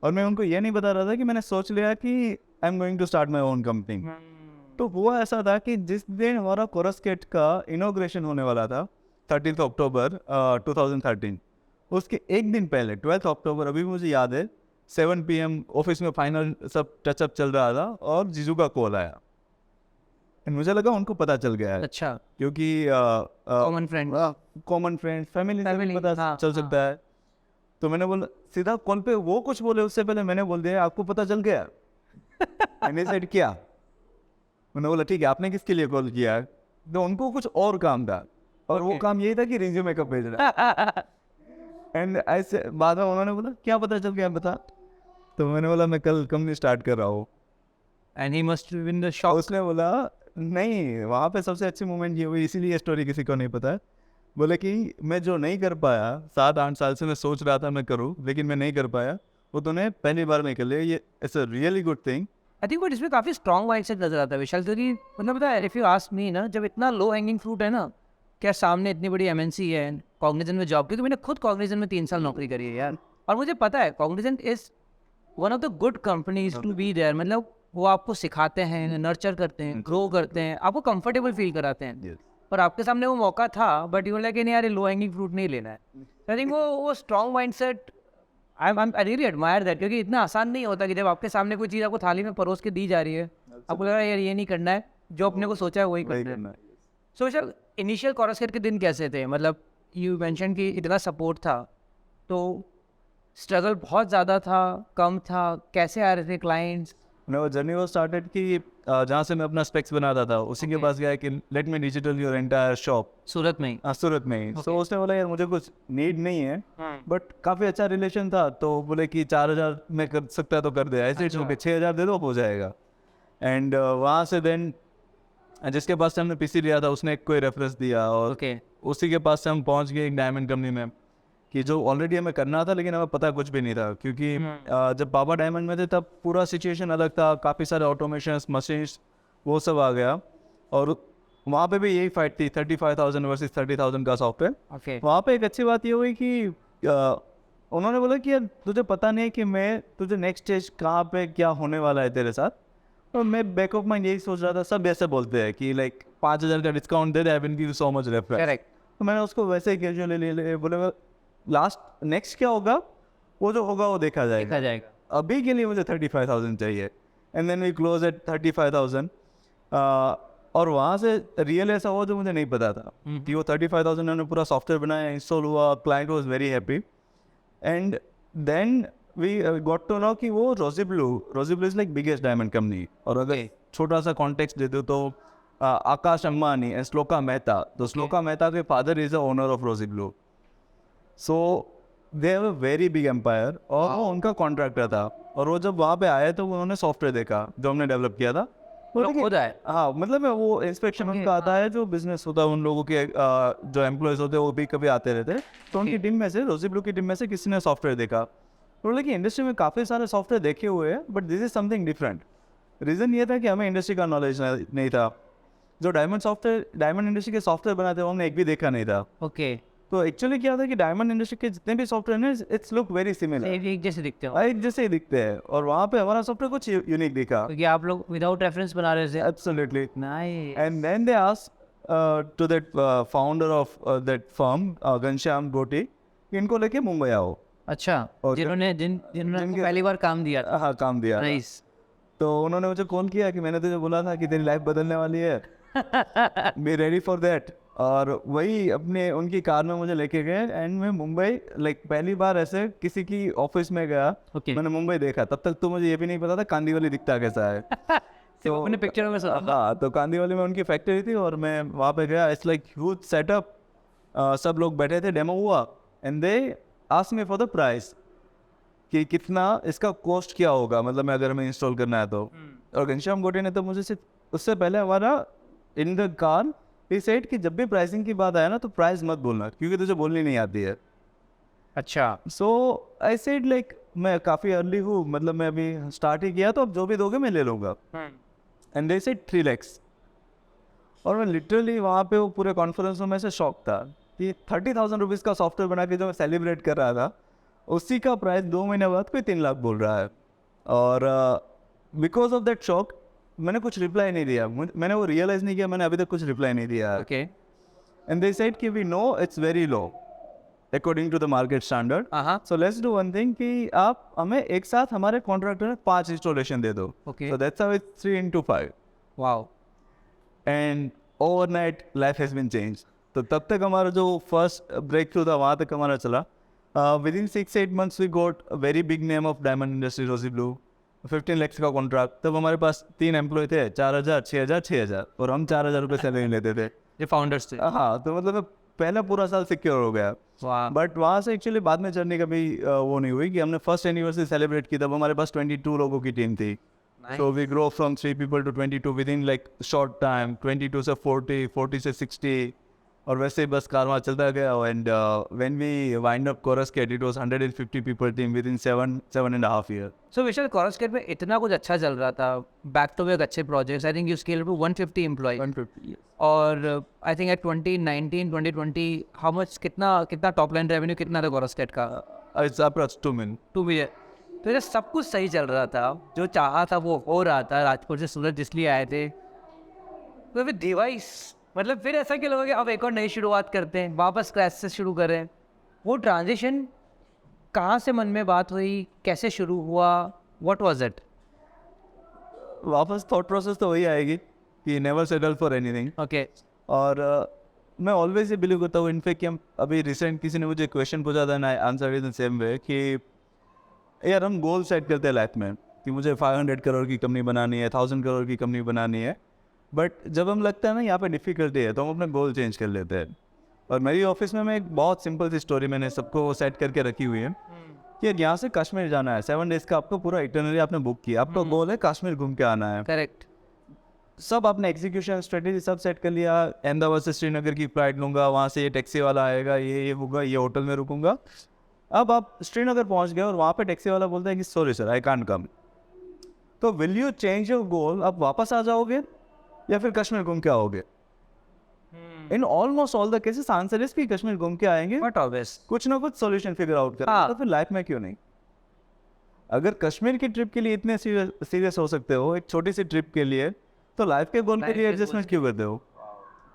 और मैं उनको ये नहीं बता रहा था कि मैंने सोच लिया कि I am going to start my own company. तो हुआ ऐसा था कि जिस दिन हमारा कोरसकेट का इनॉग्रेशन होने वाला था 13 अक्टूबर 2013, उसके एक दिन पहले 12 अक्टूबर, अभी मुझे याद है, 7 PM ऑफिस में फाइनल सब टचअप चल रहा था और जीजू का कॉल आया। And मुझे लगा उनको पता चल गया है, अच्छा क्योंकि कॉमन फ्रेंड फैमिली Family, पता हाँ, चल सकता है। तो मैंने बोला सीधा कॉल पे, वो कुछ बोले उससे पहले मैंने बोल दिया आपको पता चल गया। मैंने सेट किया, मैंने बोला ठीक है, आपने किसके लिए कॉल किया? तो उनको कुछ और काम था, और वो Okay. काम यही था कि रिज्यूमे कब भेजना। एंड ऐसे बाद में उन्होंने बोला क्या पता चल गया बता। तो मैंने बोला मैं कल कंपनी स्टार्ट कर रहा हूँ। And he must been in the shock. उसने बोला नहीं, वहाँ पे सबसे अच्छी मोमेंट ये हुई, इसीलिए ये स्टोरी किसी को नहीं पता है। बोले कि मैं जो नहीं कर पाया 7-8 साल से, मैं सोच रहा था मैं करूँ लेकिन मैं नहीं कर पाया, वो तूने पहली बार में कर लिया। ये it's a really good thing. I think but इसमें काफी स्ट्रॉन्ग माइंडसेट नजर आता है विशाल, क्योंकि मतलब पता है इफ यू आस्क मी ना, जब इतना लो हैंगिंग फ्रूट है ना, क्या सामने इतनी बड़ी MNC है, कॉग्निजेंट में जॉब, क्योंकि मैंने खुद कॉग्निजेंट में 3 साल नौकरी करी है यार, और मुझे पता है Cognizant is one of the good companies to be there. मतलब वो आपको सिखाते हैं, नर्चर करते हैं, ग्रो करते हैं, आपको कंफर्टेबल फील कराते हैं। पर आपके सामने वो मौका था, बट यू लाइक नहीं यार, लो हैंगिंग फ्रूट नहीं लेना है। आई थिंक वो strong mindset I really admire that, क्योंकि इतना आसान नहीं होता कि जब आपके सामने कोई चीज़ आपको थाली में परोस के दी जा रही है, आपको लग रहा है यार ये नहीं करना है, जो अपने को सोचा है वही वही करना है। करना है। सो विशाल, इनिशियल कोरस के दिन कैसे थे? मतलब यू मेंशन कि इतना सपोर्ट था, तो स्ट्रगल बहुत ज़्यादा था, कम था, कैसे आ रहे थे क्लाइंट्स? वो जर्नी वो स्टार्टेड कि जहाँ से मैं अपना स्पेक्स बनाता था उसी के Okay. पास गया कि let me digital your entire shop, Surat में ही? सूरत में ही। Okay. तो उसने बोला यार मुझे कुछ नीड नहीं है, हाँ। बट काफ़ी अच्छा रिलेशन था, तो बोले कि 4,000 में कर सकता है तो कर दे, ऐसे अच्छा। ओके 6,000 दे दो हो जाएगा। एंड वहाँ से देन जिसके पास से हमने पीसी लिया था उसने एक कोई रेफरेंस दिया, और ओके। उसी के पास से हम पहुँच गए एक डायमंड कंपनी में, कि जो ऑलरेडी हमें करना था लेकिन हमें पता कुछ भी नहीं था, क्योंकि जब बाबा डायमंड में थे तब पूरा सिचुएशन अलग था, काफ़ी सारे ऑटोमेशंस मशीन्स वो सब आ गया, और वहाँ पे भी यही फाइट थी 35,000 वर्सेस 30,000 का सॉफ्टवेयर। ओके। वहाँ पे एक अच्छी बात ये हुई कि उन्होंने बोला कि यार तुझे पता नहीं कि मैं तुझे नेक्स्ट स्टेज कहाँ पे क्या होने वाला है तेरे साथ, और मैं बैक ऑफ माइंड यही सोच रहा था, सब ऐसे बोलते हैं कि लाइक 5,000 का discount they they, I will give you so much reference. Correct. तो मैंने उसको वैसे ही कैजुअली ले ले बोले लास्ट नेक्स्ट क्या होगा वो जो होगा वो देखा देखा जाएगा, जाएगा। अभी के लिए मुझे 35,000 चाहिए। And then we close at 35,000, और वहाँ से रियल ऐसा हुआ जो मुझे नहीं पता था कि वो 35,000 मैंने पूरा सॉफ्टवेयर बनाया, इंस्टॉल हुआ, client was very happy. And then we got to know कि वो Rosy Blue is like biggest diamond company, और अगर Okay. छोटा सा कॉन्टेक्स्ट दे दो तो आकाश अंबानी एंड श्लोका मेहता, तो श्लोका मेहता के father is the owner of Rosy Blue, so they have a very big empire, और वो उनका कॉन्ट्रैक्टर था। और वो जब वहाँ पे आए तो उन्होंने सॉफ्टवेयर देखा जो हमने डेवलप किया था, वो लोग देखिए- खुद आए? हाँ मतलब वो इंस्पेक्शन Okay. उनका आता है, जो बिजनेस होता है उन लोगों के जो एम्प्लॉयज़ होते हैं वो भी कभी आते रहते हैं, तो उनकी टीम में से, रोजी ब्लू की टीम में से किसी ने सॉफ्टवेयर देखा, तो बोले कि इंडस्ट्री में काफ़ी सारे सॉफ्टवेयर देखे हुए हैं but this is something different. Reason ये था कि हमें इंडस्ट्री का नॉलेज नहीं था, जो डायमंड इंडस्ट्री के सॉफ्टवेयर बनाते हैं हमने एक भी देखा नहीं था। ओके। तो एक्चुअली क्या था कि डायमंड इंडस्ट्री के जितने भी सॉफ्टवेयर हैं इट्स लुक वेरी सिमिलर, एक जैसे दिखते हो, एक जैसे ही दिखते हैं, और वहाँ पे हमारा सॉफ्टवेयर कुछ यूनिक दिखा। क्योंकि आप लोग विदाउट रेफरेंस बना रहे थे। Absolutely. Nice. And then they asked to that founder of that firm, Ghanshyam गोटी, कि इनको लेके मुंबई आओ। अच्छा, और जिन्होंने आपको जिनके- पहली बार काम दिया था। हाँ काम दिया था। नाइस। तो उन्होंने मुझे कॉल किया कि मैंने तुझे बोला था कि तेरी लाइफ बदलने वाली है, बी रेडी फॉर दैट। और वही अपने उनकी कार में मुझे लेके गए, एंड मैं मुंबई लाइक पहली बार ऐसे किसी की ऑफिस में गया, Okay. मैंने मुंबई देखा। तब तक तो मुझे ये भी नहीं पता था कांदीवली दिखता कैसा है। सिर्फ अपने पिक्चरों में सुना। हाँ, तो कांदीवली में उनकी फैक्ट्री थी और मैं वहाँ पे गया। इट्स लाइक ह्यूज सेटअप, सब लोग बैठे थे, डेमो हुआ, and they ask me for the price कि कितना इसका कॉस्ट क्या होगा, मतलब मैं अगर हमें इंस्टॉल करना है तो। और घनश्याम गोटे ने तो मुझे सिर्फ उससे पहले हमारा in the car he said कि जब भी प्राइसिंग की बात आए ना तो प्राइस मत बोलना क्योंकि तुझे बोलनी नहीं आती है। अच्छा। सो आई सेड लाइक मैं काफ़ी अर्ली हूँ, मतलब मैं अभी स्टार्ट ही किया, तो अब जो भी दोगे मैं ले लूँगा। एंड दे सेड 3 lakhs, और मैं लिटरली वहाँ पे वो पूरे कॉन्फ्रेंस में से शॉक था कि 30,000 रुपीज़ का सॉफ्टवेयर बना के जो मैं सेलिब्रेट कर रहा था उसी का प्राइस 2 महीने बाद कोई 3 लाख बोल रहा है। और बिकॉज ऑफ दैट शॉक मैंने कुछ रिप्लाई नहीं दिया, मैंने वो रियलाइज़ नहीं किया, मैंने अभी तक कुछ रिप्लाई नहीं दिया। ओके। एंड दे सेड कि we know it's very low according to the market standard, हाँ। So let's do one thing कि आप हमें एक साथ हमारे कॉन्ट्रैक्टर में 5 इंस्टॉलेशन दे दो। Okay. So that's how it's 3 into 5 wow. And overnight life has been change. तो तब तक हमारा जो फर्स्ट ब्रेक थ्रू था वहाँ तक हमारा चला। Within 6-8 months we got a very big name of diamond industry Rosy Blue, 15 lakhs का कॉन्ट्रैक्ट। तब हमारे पास 3 एम्प्लॉय थे, 4,000, 6,000, 6,000, और हम 4,000 रुपये सैलरी लेते थे। ये फाउंडर्स थे। हाँ, तो मतलब पहला पूरा साल सिक्योर हो गया। वाह। बट वहाँ से एक्चुअली बाद में चढ़ने का भी वो नहीं हुई कि हमने फर्स्ट एनिवर्सरी सेलिब्रेट की, तब हमारे पास 22 लोगों की टीम थी। So we grow from 3 people to 22 within like short time, 22 से 40, 40 से 60, और वैसे ही बस कारवां चलता गया। And when we wind up Chorus Kit, it was 150 people team within 7.5 years. So Vishal, कोरस केट में इतना कुछ अच्छा चल रहा था, बैक टू बैक अच्छे projects. I think you scale to 150 employ. 150, yes. और I think at 2019 2020 how much, कितना टॉप लाइन रेवेन्यू कितना था कोरस केट का? It's approx 2 million. 2 मिलियन। तो ये सब कुछ सही चल रहा था, जो चाहा था वो हो रहा था। राजपुर से सूरत इसलिए आए थे, तो फिर डिवाइस मतलब फिर ऐसा क्या लगा कि अब एक और नई शुरुआत करते हैं, वापस क्रैश से शुरू करें। वो ट्रांजिशन कहाँ से मन में बात हुई, कैसे शुरू हुआ, व्हाट वाज इट? वापस थॉट प्रोसेस तो वही आएगी कि never settle for anything. Okay और मैं ऑलवेज ये बिलीव करता हूँ, इनफैक्ट कि हम अभी रिसेंट किसी ने मुझे क्वेश्चन पूछा था, I answer it the same way कि यार हम गोल सेट करते हैं लाइफ में कि मुझे 500 करोड़ की कंपनी बनानी है, 1000 करोड़ की कंपनी बनानी है, बट जब हम लगता है ना यहाँ पे डिफिकल्टी है तो हम अपना गोल चेंज कर लेते हैं। और मेरी ऑफिस में मैं एक बहुत सिंपल सी स्टोरी मैंने सबको सेट करके रखी हुई है कि यार यहाँ से कश्मीर जाना है, 7 डेज का आपको पूरा इटनरी आपने बुक किया, आपका गोल है कश्मीर घूम के आना है, करेक्ट। सब आपने एग्जीक्यूशन स्ट्रेटेजी सब सेट कर लिया। अहमदाबाद से श्रीनगर की फ्लाइट लूँगा, वहाँ से ये टैक्सी वाला आएगा, ये होगा, ये होटल में रुकूंगा। अब आप श्रीनगर पहुँच गए और वहाँ पे टैक्सी वाला बोलता है कि sorry sir I can't come. तो will you change your goal, आप वापस आ जाओगे या फिर कश्मीर घूम के आओगे? In almost all the cases answer is कि कश्मीर घूम के आएंगे, बट ऑब्वियस कुछ ना कुछ सॉल्यूशन फिगर आउट करेंगे। हाँ। तो फिर लाइफ में क्यों नहीं? अगर कश्मीर की ट्रिप के लिए इतने सीरियस हो सकते हो एक छोटी सी ट्रिप के लिए, तो लाइफ के गोल के लिए एडजस्टमेंट क्यों करते हो?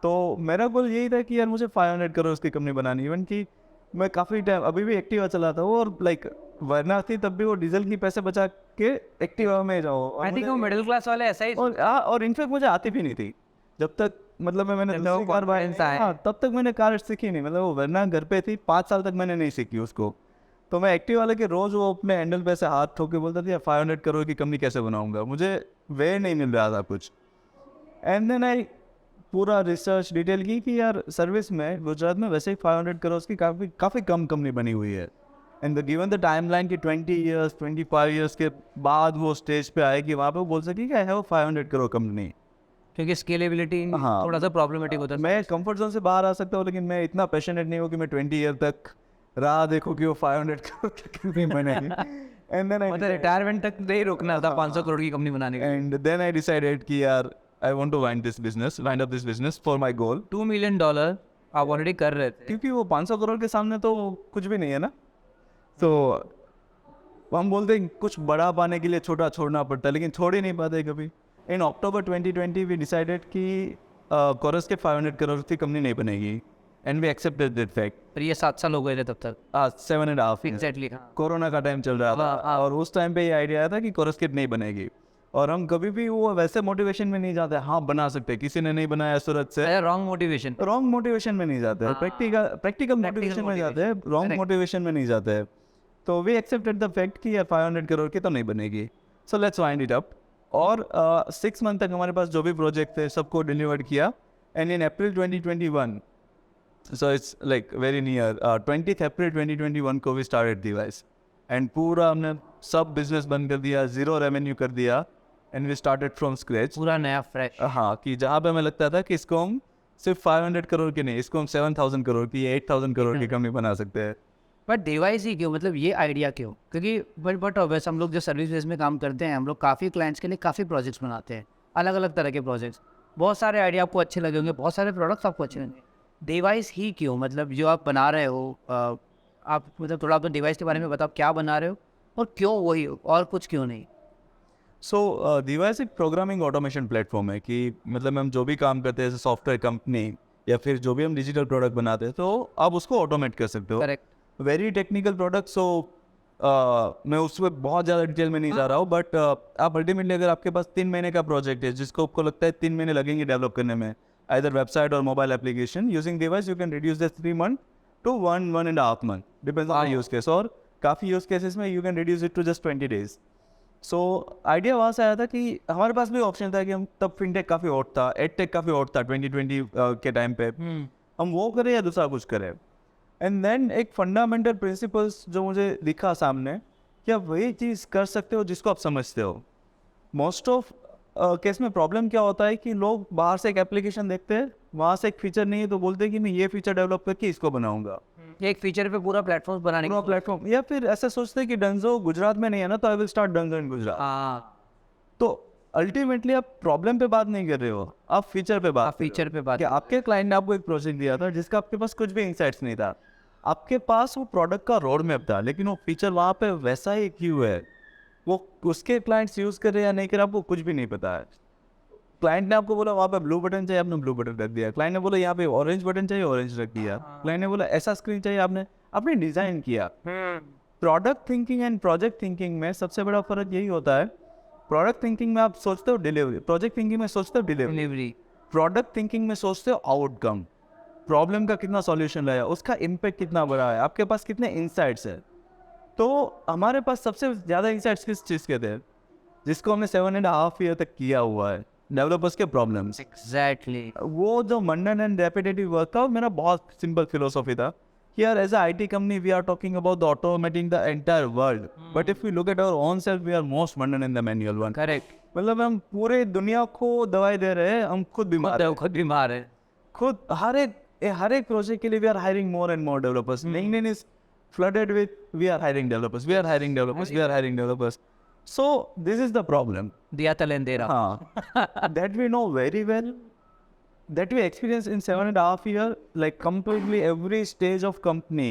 तो मेरा गोल यही था कि यार मुझे 500 करोड़ की कंपनी बनानी। इवन कि मैं काफ़ी टाइम अभी भी एक्टिवा चलाता हूँ और लाइक वरना थी तब भी वो डीजल की पैसे बचा के एक्टिवा में जाओ। आई थिंक वो मिडिल क्लास वाले ऐसा ही और इनफैक्ट मुझे आती भी नहीं थी जब तक, मतलब मैंने दूसरी कार तब तक मैंने कार सीखी नहीं, मतलब वो वरना घर पे थी, 5 साल तक मैंने नहीं सीखी उसको। तो मैं एक्टिव वाले के रोज़ वो अपने हैंडल पे से हाथ ठोक के बोलता था 500 करोड़ की कंपनी कैसे बनाऊंगा, मुझे वे नहीं मिल रहा था कुछ। एंड देन आई पूरा रिसर्च डिटेल की कि यार सर्विस में गुजरात में वैसे ही 500 करोड़ की काफ़ी कम कंपनी बनी हुई है। And the given the timeline कि 20 ईयर्स 25 ईयर्स के बाद वो स्टेज पे आए कि वहाँ पे वो बोल सके कि आई हैव 500 करोड़ कंपनी। क्योंकि स्केलेबिलिटी हाँ। थोड़ा सा प्रॉब्लमेटिक होता है। मैं कंफर्ट जोन से बाहर आ सकता हूँ, लेकिन मैं इतना पैशनेट नहीं हूँ कि मैं 20 ईयर तक राह देखो कि वो 500 करोड़ की कंपनी बनेगी। एंड देन मतलब रिटायरमेंट तक नहीं रुकना था 500 करोड़ की कंपनी बनाने का। एंड देन आई डिसाइडेड कि यार I want to wind up this business for my goal. $2 million आप ऑलरेडी कर रहे थे। क्योंकि वो 500 करोड़ के सामने तो कुछ भी नहीं है ना। तो हम बोलते हैं कुछ बड़ा पाने के लिए छोटा छोड़ना पड़ता है, लेकिन छोड़ ही नहीं पाते कभी। इन अक्टूबर 2020 वी डिसाइडेड कि कोरस के 500 करोड़ की कंपनी नहीं बनेगी, and we accepted that fact. पर ये 7 साल हो गए थे तब तक। 7.5 एग्जैक्टली। कोरोना का टाइम चल रहा था और उस टाइम पे ये आइडिया आया था कि कोरस किट नहीं बनेगी। और हम कभी भी वो वैसे मोटिवेशन में नहीं जाते, हाँ बना सकते, किसी ने नहीं बनाया सूरत से, रॉन्ग मोटिवेशन। रॉन्ग मोटिवेशन में नहीं जाते, प्रैक्टिकल मोटिवेशन में जाते हैं, रॉन्ग मोटिवेशन में नहीं जाते हैं। तो वी एक्सेप्टेड द फैक्ट कि यार 500 करोड़ की तो नहीं बनेगी, so let's wind it up. और 6 मंथ तक हमारे पास जो भी प्रोजेक्ट थे सबको डिलीवर किया। And in April 2021, so it's like very near, 20 अप्रैल 2021 को वी स्टार्टेड डिवाइस। एंड पूरा हमने सब बिजनेस बंद कर दिया, 0 रेवेन्यू कर दिया, and we started from scratch. पूरा नया फ्रेश। हाँ, कि जहाँ पे हमें लगता था कि इसको हम सिर्फ 500 करोड़ की नहीं, इसको हम 7,000 करोड़ की, 8,000 करोड़ की कंपनी बना सकते हैं। बट डिवाइस ही क्यों, मतलब ये आइडिया क्यों? क्योंकि बट वैसे हम लोग जो सर्विस बेस में काम करते हैं, हम लोग काफ़ी क्लाइंट्स के लिए काफ़ी प्रोजेक्ट्स बनाते हैं, अलग अलग तरह के प्रोजेक्ट्स। बहुत सारे आइडिया आपको अच्छे लगे होंगे, बहुत सारे प्रोडक्ट्स आपको अच्छे लगेंगे। डिवाइस ही क्यों, मतलब जो आप बना रहे हो, आप मतलब थोड़ा अपने डिवाइस के बारे में बताओ, क्या बना रहे हो और क्यों वही, और कुछ क्यों नहीं? सो डिवाइस एक प्रोग्रामिंग ऑटोमेशन प्लेटफॉर्म है कि मतलब हम जो भी काम करते हैं, जैसे सॉफ्टवेयर कंपनी या फिर जो भी हम डिजिटल प्रोडक्ट बनाते हैं, तो आप उसको ऑटोमेट कर सकते हो। करेक्ट। वेरी टेक्निकल प्रोडक्ट, सो मैं उसमें बहुत ज़्यादा डिटेल में नहीं जा रहा हूँ, बट आप अल्टीमेटली अगर आपके पास 3 महीने का प्रोजेक्ट है जिसको आपको लगता है 3 महीने लगेंगे डेवलप करने में, आइदर वेबसाइट और mobile application, using DhiWise you can reduce the 3 month to 1.5 month, depends on the use case. और काफ़ी यूज केसेस में you can reduce it to just 20 days। So idea वहाँ से आया था कि हमारे पास भी ऑप्शन था कि हम तब फिनटेक काफ़ी हॉट था, एडटेक काफ़ी हॉट था 2020 के टाइम पे, हम वो करें या दूसरा कुछ करें। एंड देन एक फंडामेंटल प्रिंसिपल्स जो मुझे दिखा सामने, कि आप वही चीज़ कर सकते हो जिसको आप समझते हो। मोस्ट ऑफ केस में प्रॉब्लम क्या होता है कि लोग बाहर से एक एप्लीकेशन देखते हैं, वहाँ से एक फीचर नहीं है तो बोलते हैं कि मैं ये फीचर डेवलप करके इसको बनाऊंगा, एक फीचर पे पूरा प्लेटफॉर्म बनाने पूरा प्लेटफॉर्म। या फिर ऐसा सोचते हैं कि डंजो गुजरात में नहीं है ना, तो आई विल स्टार्ट डंजो इन गुजरात। तो अल्टीमेटली आप प्रॉब्लम पे बात नहीं कर रहे हो, आप फीचर पे बात फीचर पे बात। कि आपके क्लाइंट ने आपको एक प्रोजेक्ट दिया था जिसका आपके पास कुछ भी इंसाइट्स नहीं था, आपके पास वो प्रोडक्ट का रोड मैप था, लेकिन वो फीचर वहाँ पे वैसा ही क्यों है, वो उसके क्लाइंट्स यूज़ कर रहे हैं या नहीं कर रहे, आपको कुछ भी नहीं पता है। क्लाइंट ने आपको बोला वहाँ पे ब्लू बटन चाहिए, आपने ब्लू बटन रख दिया। क्लाइंट ने बोला यहाँ पे ऑरेंज बटन चाहिए, ऑरेंज रख दिया। क्लाइंट ने बोला ऐसा स्क्रीन चाहिए, आपने डिज़ाइन किया। Product thinking and project thinking में सबसे बड़ा फ़र्क यही होता है प्रोडक्ट थिंकिंग में आप सोचते हो डिलीवरी, प्रोजेक्ट थिंकिंग में सोचते हो डिलीवरी, प्रोडक्ट थिंकिंग में सोचते हो आउटकम, प्रॉब्लम का कितना सॉल्यूशन लाया, उसका इम्पैक्ट कितना बड़ा है, आपके पास कितने इंसाइट्स है। तो हमारे पास सबसे ज़्यादा इंसाइट्स किस चीज़ के थे, जिसको हमने 7.5 ईयर तक किया हुआ है, डेवलपर्स के प्रॉब्लम्स। एग्जैक्टली। वो जो मंडन एंड रेपिटेटिव वर्क था, मेरा बहुत सिंपल फिलोसॉफी था कि यार as a IT company we are talking about the automating the entire world, but if we look at our own self we are most mundane in the manual one. Correct. मतलब हम पूरे दुनिया को दवाई दे रहे हैं, हम खुद बीमार हैं। खुद बीमार है। खुद हर एक प्रोजेक्ट के लिए we are hiring more and more developers. LinkedIn is flooded with we are hiring developers, we are hiring developers, we are hiring developers. So this is the problem. दिया तलेंदेरा। That we know very well, that we experience in 7.5 years, like completely every stage of company.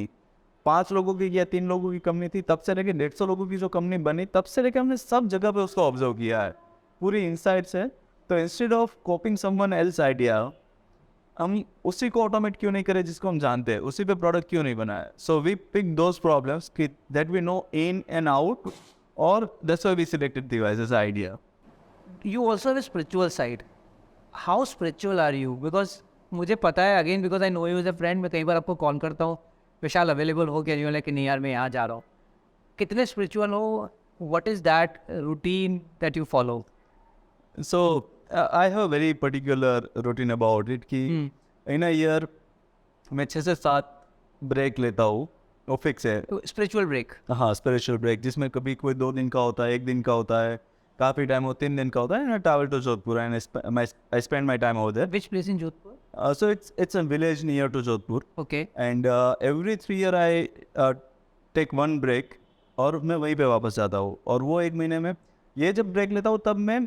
5 लोगों की या 3 लोगों की company थी, तब से लेके 150 लोगों की जो कंपनी बनी, तब से लेके हमने सब जगह पे उसको ऑब्जर्व किया है, पूरी इंसाइट्स है। तो instead of कॉपिंग someone else idea, हम उसी को ऑटोमेट क्यों नहीं करें जिसको हम जानते हैं, उसी पे प्रोडक्ट क्यों नहीं बनाए। So we pick those problems कि that we know in and out, और that's why we selected device as idea. You also have a spiritual side. How spiritual are you? Because मुझे पता है, again because I know you as a friend, मैं कई बार आपको call करता हूँ, विशाल available हो क्या, नहीं लेकिन नहीं यार मैं यहाँ जा रहा हूँ। कितने स्पिरिचुअल हो? What is that routine that you follow? So I have a very particular routine about it कि in a year मैं 6 से 7 ब्रेक लेता हूँ, वो फिक्स है। Spiritual break. हाँ, स्पिरिचुअल ब्रेक, जिसमें कभी कोई 2 दिन का होता है, 1 दिन का होता है, काफ़ी टाइम हो 3 दिन का होता है। And I travel to Jodhpur and I spend my time over there. Which place in Jodhpur? So it's a village near to Jodhpur, Okay. and every 3 year I take one break, और मैं वहीं पे वापस जाता हूँ। और वो 1 महीने में ये जब ब्रेक लेता हूँ तब मैं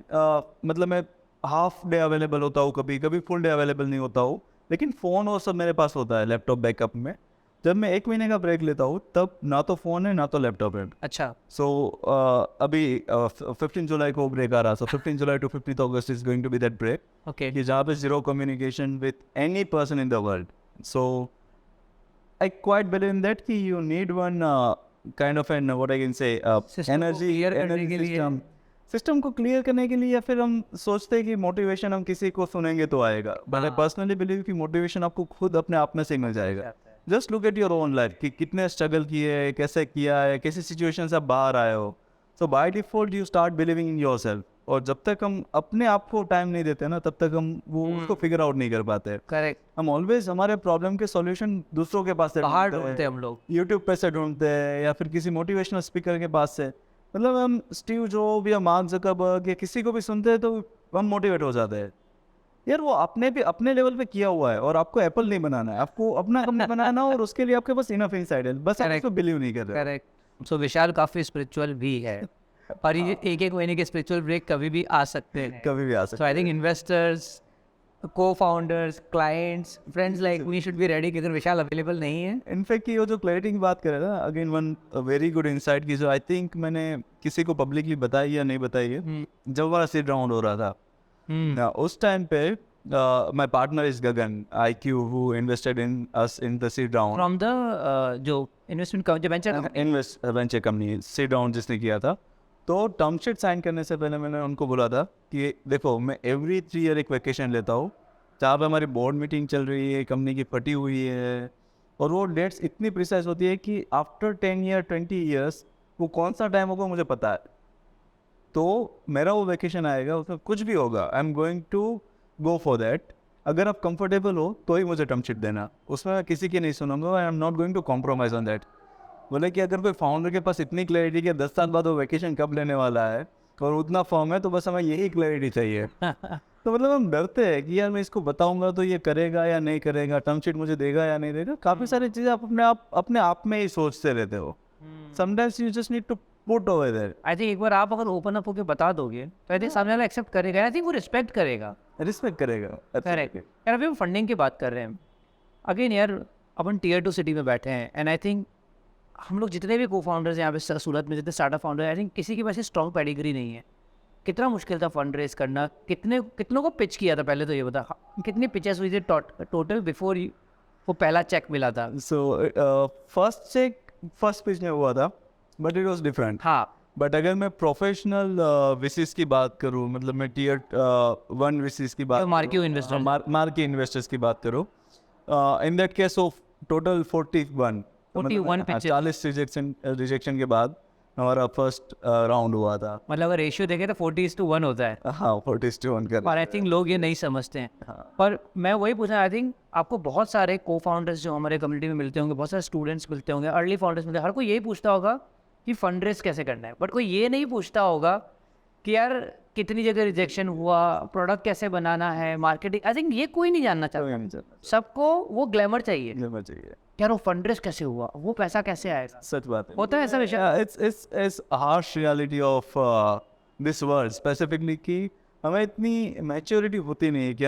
मतलब मैं हाफ डे अवेलेबल होता हूँ, कभी कभी फुल डे अवेलेबल नहीं होता हूँ, लेकिन फ़ोन और सब मेरे पास होता है, लैपटॉप बैकअप में। जब मैं 1 महीने का ब्रेक लेता हूँ तब ना तो फ़ोन है ना तो लैपटॉप है। अच्छा। सो अभी 15 जुलाई को ब्रेक आ रहा, so 15 July to 15 August is going to be that break, Okay. कि जहाँ पे zero communication with any person in the world. So I quite believe in that कि you need one kind of an what I can say System को clear करने के लिए। System को clear करने के लिए, या फिर हम सोचते हैं कि मोटिवेशन हम किसी को सुनेंगे तो आएगा, बट आई पर्सनली बिलीव कि मोटिवेशन आपको खुद अपने आप में से मिल जाएगा। Just look at your own life कि कितने स्ट्रगल किए है, कैसे किया है, कैसी सिचुएशन से आप बाहर आए हो। So by default you start believing in yourself, और जब तक हम अपने आप को टाइम नहीं देते ना, तब तक हम वो उसको फिगर आउट नहीं कर पाते। करेक्ट। हम ऑलवेज हमारे प्रॉब्लम के सॉल्यूशन दूसरों के पास से बाहर ढूंढते ढूंढते हैं हम लोग। यूट्यूब पे से ढूंढते हैं, या फिर किसी मोटिवेशनल स्पीकर के पास से। मतलब हम स्टीव जॉब या मार्क ज़करबर्ग या किसी को भी सुनते हैं तो हम मोटिवेट हो जाते हैं। यार वो अपने लेवल पे किया हुआ है, और आपको एप्पल नहीं बनाना है, आपको अपना कंपनी बनाना है, और उसके लिए आपके पास इनफ इनसाइड है, बस आप Correct. उसको बिलीव नहीं कर रहे। करेक्ट। सो विशाल काफ़ी स्पिरिचुअल भी है, और ये 1-1 महीने के स्पिरिचुअल ब्रेक कभी भी आ सकते हैं। कभी भी आ सो सकता I think investors, co-founders, clients, friends like me should be ready कि अगर विशाल अवेलेबल नहीं है। है। इनफैक्ट की वो जो क्लैरिटी की बात करें ना, again one very good insight की जो आई थिंक मैंने किसी को पब्लिकली बताई या नहीं बताई है, जब हमारा सीड राउंड हो रहा था ना, उस टाइम पे my partner is Gagan IQ who invested in us in the seed round, from the जो इन्वेस्टमेंट जो venture venture company seed round जिसने किया था। तो टर्म शीट साइन करने से पहले मैंने उनको बोला था कि देखो मैं एवरी 3 ईयर एक वैकेशन लेता हूँ, जहाँ पे हमारी बोर्ड मीटिंग चल रही है, कंपनी की फटी हुई है, और वो डेट्स इतनी प्रिसाइज होती है कि आफ्टर 10 ईयर 20 ईयर्स वो कौन सा टाइम होगा मुझे पता है। तो मेरा वो वैकेशन आएगा, उसमें कुछ भी होगा, I am going to go for that. अगर आप कंफर्टेबल हो तो ही मुझे टर्म शीट देना, उसमें मैं किसी की नहीं सुनूंगा, I am not going to compromise on that. बोले कि अगर कोई फाउंडर के पास इतनी क्लैरिटी कि 10 साल बाद वो वैकेशन कब लेने वाला है और उतना फॉर्म है, तो बस हमें यही क्लैरिटी चाहिए। तो मतलब हम डरते हैं कि यार मैं इसको बताऊंगा तो ये करेगा या नहीं करेगा, टर्म शीट मुझे देगा या नहीं देगा। काफ़ी सारी चीज़ें आप अपने आप में ही सोचते रहते हो। Sometimes you just need to put over there. I think एक बार आप अगर ओपन अप होकर बता दोगे तो आई थिंक सामने वाला एक्सेप्ट करेगा, आई थिंक वो रिस्पेक्ट करेगा। रिस्पेक्ट करेगा। करेक्ट। यार अभी हम फंडिंग की बात कर रहे हैं, अगेन यार अपन Tier 2 सिटी में बैठे हैं, एंड आई थिंक हम लोग जितने भी co-founders यहाँ पे सूरत में, जितने स्टार्टअप फाउंडर, आई थिंक किसी के पास स्ट्रॉन्ग पेडिग्री नहीं है। कितना मुश्किल था फंड रेज करना, कितनों को पिच किया था, पहले तो ये बता कितनी पिचेस हुई थी टोटल बिफोर वो पहला चेक मिला था? सो फर्स्ट पिच में हुआ था, बट इट वाज डिफरेंट। हाँ, बट अगर मैं प्रोफेशनल विसिस की बात करूँ, मतलब मैं टीयर 1 विसिस की बात, marquee investors। मार्की इन्वेस्टर्स की बात करूँ, in that case of total 41 41 pitches। 40 rejection के बाद हमारा फर्स्ट राउंड हुआ था। मतलब अगर रेशियो देखें तो 40:1 होता है। हाँ 40:1 कर। और आई थिंक लोग ये नहीं समझते हैं। हाँ। पर मैं वही पूछना, आई थिंक आपको बहुत सारे को फाउंडर्स जो हमारे कम्युनिटी में मिलते होंगे, बहुत सारे स्टूडेंट्स मिलते होंगे, अर्ली फाउंडर्स मिलते हैं, हर कोई यही पूछता होगा कि फंड रेज कैसे करना है, बट कोई ये नहीं पूछता होगा कि यार कितनी जगह रिजेक्शन हुआ, प्रोडक्ट कैसे बनाना है, मार्केटिंग। आई थिंक ये कोई नहीं जानना चाहता, सबको वो ग्लैमर चाहिए चाहिए। यार वो फंड रेज कैसे हुआ, वो पैसा कैसे आएगा। सच बात है, होता है ऐसा विषय। It's harsh reality of this world specifically कि हमें इतनी मैच्योरिटी होती नहीं है कि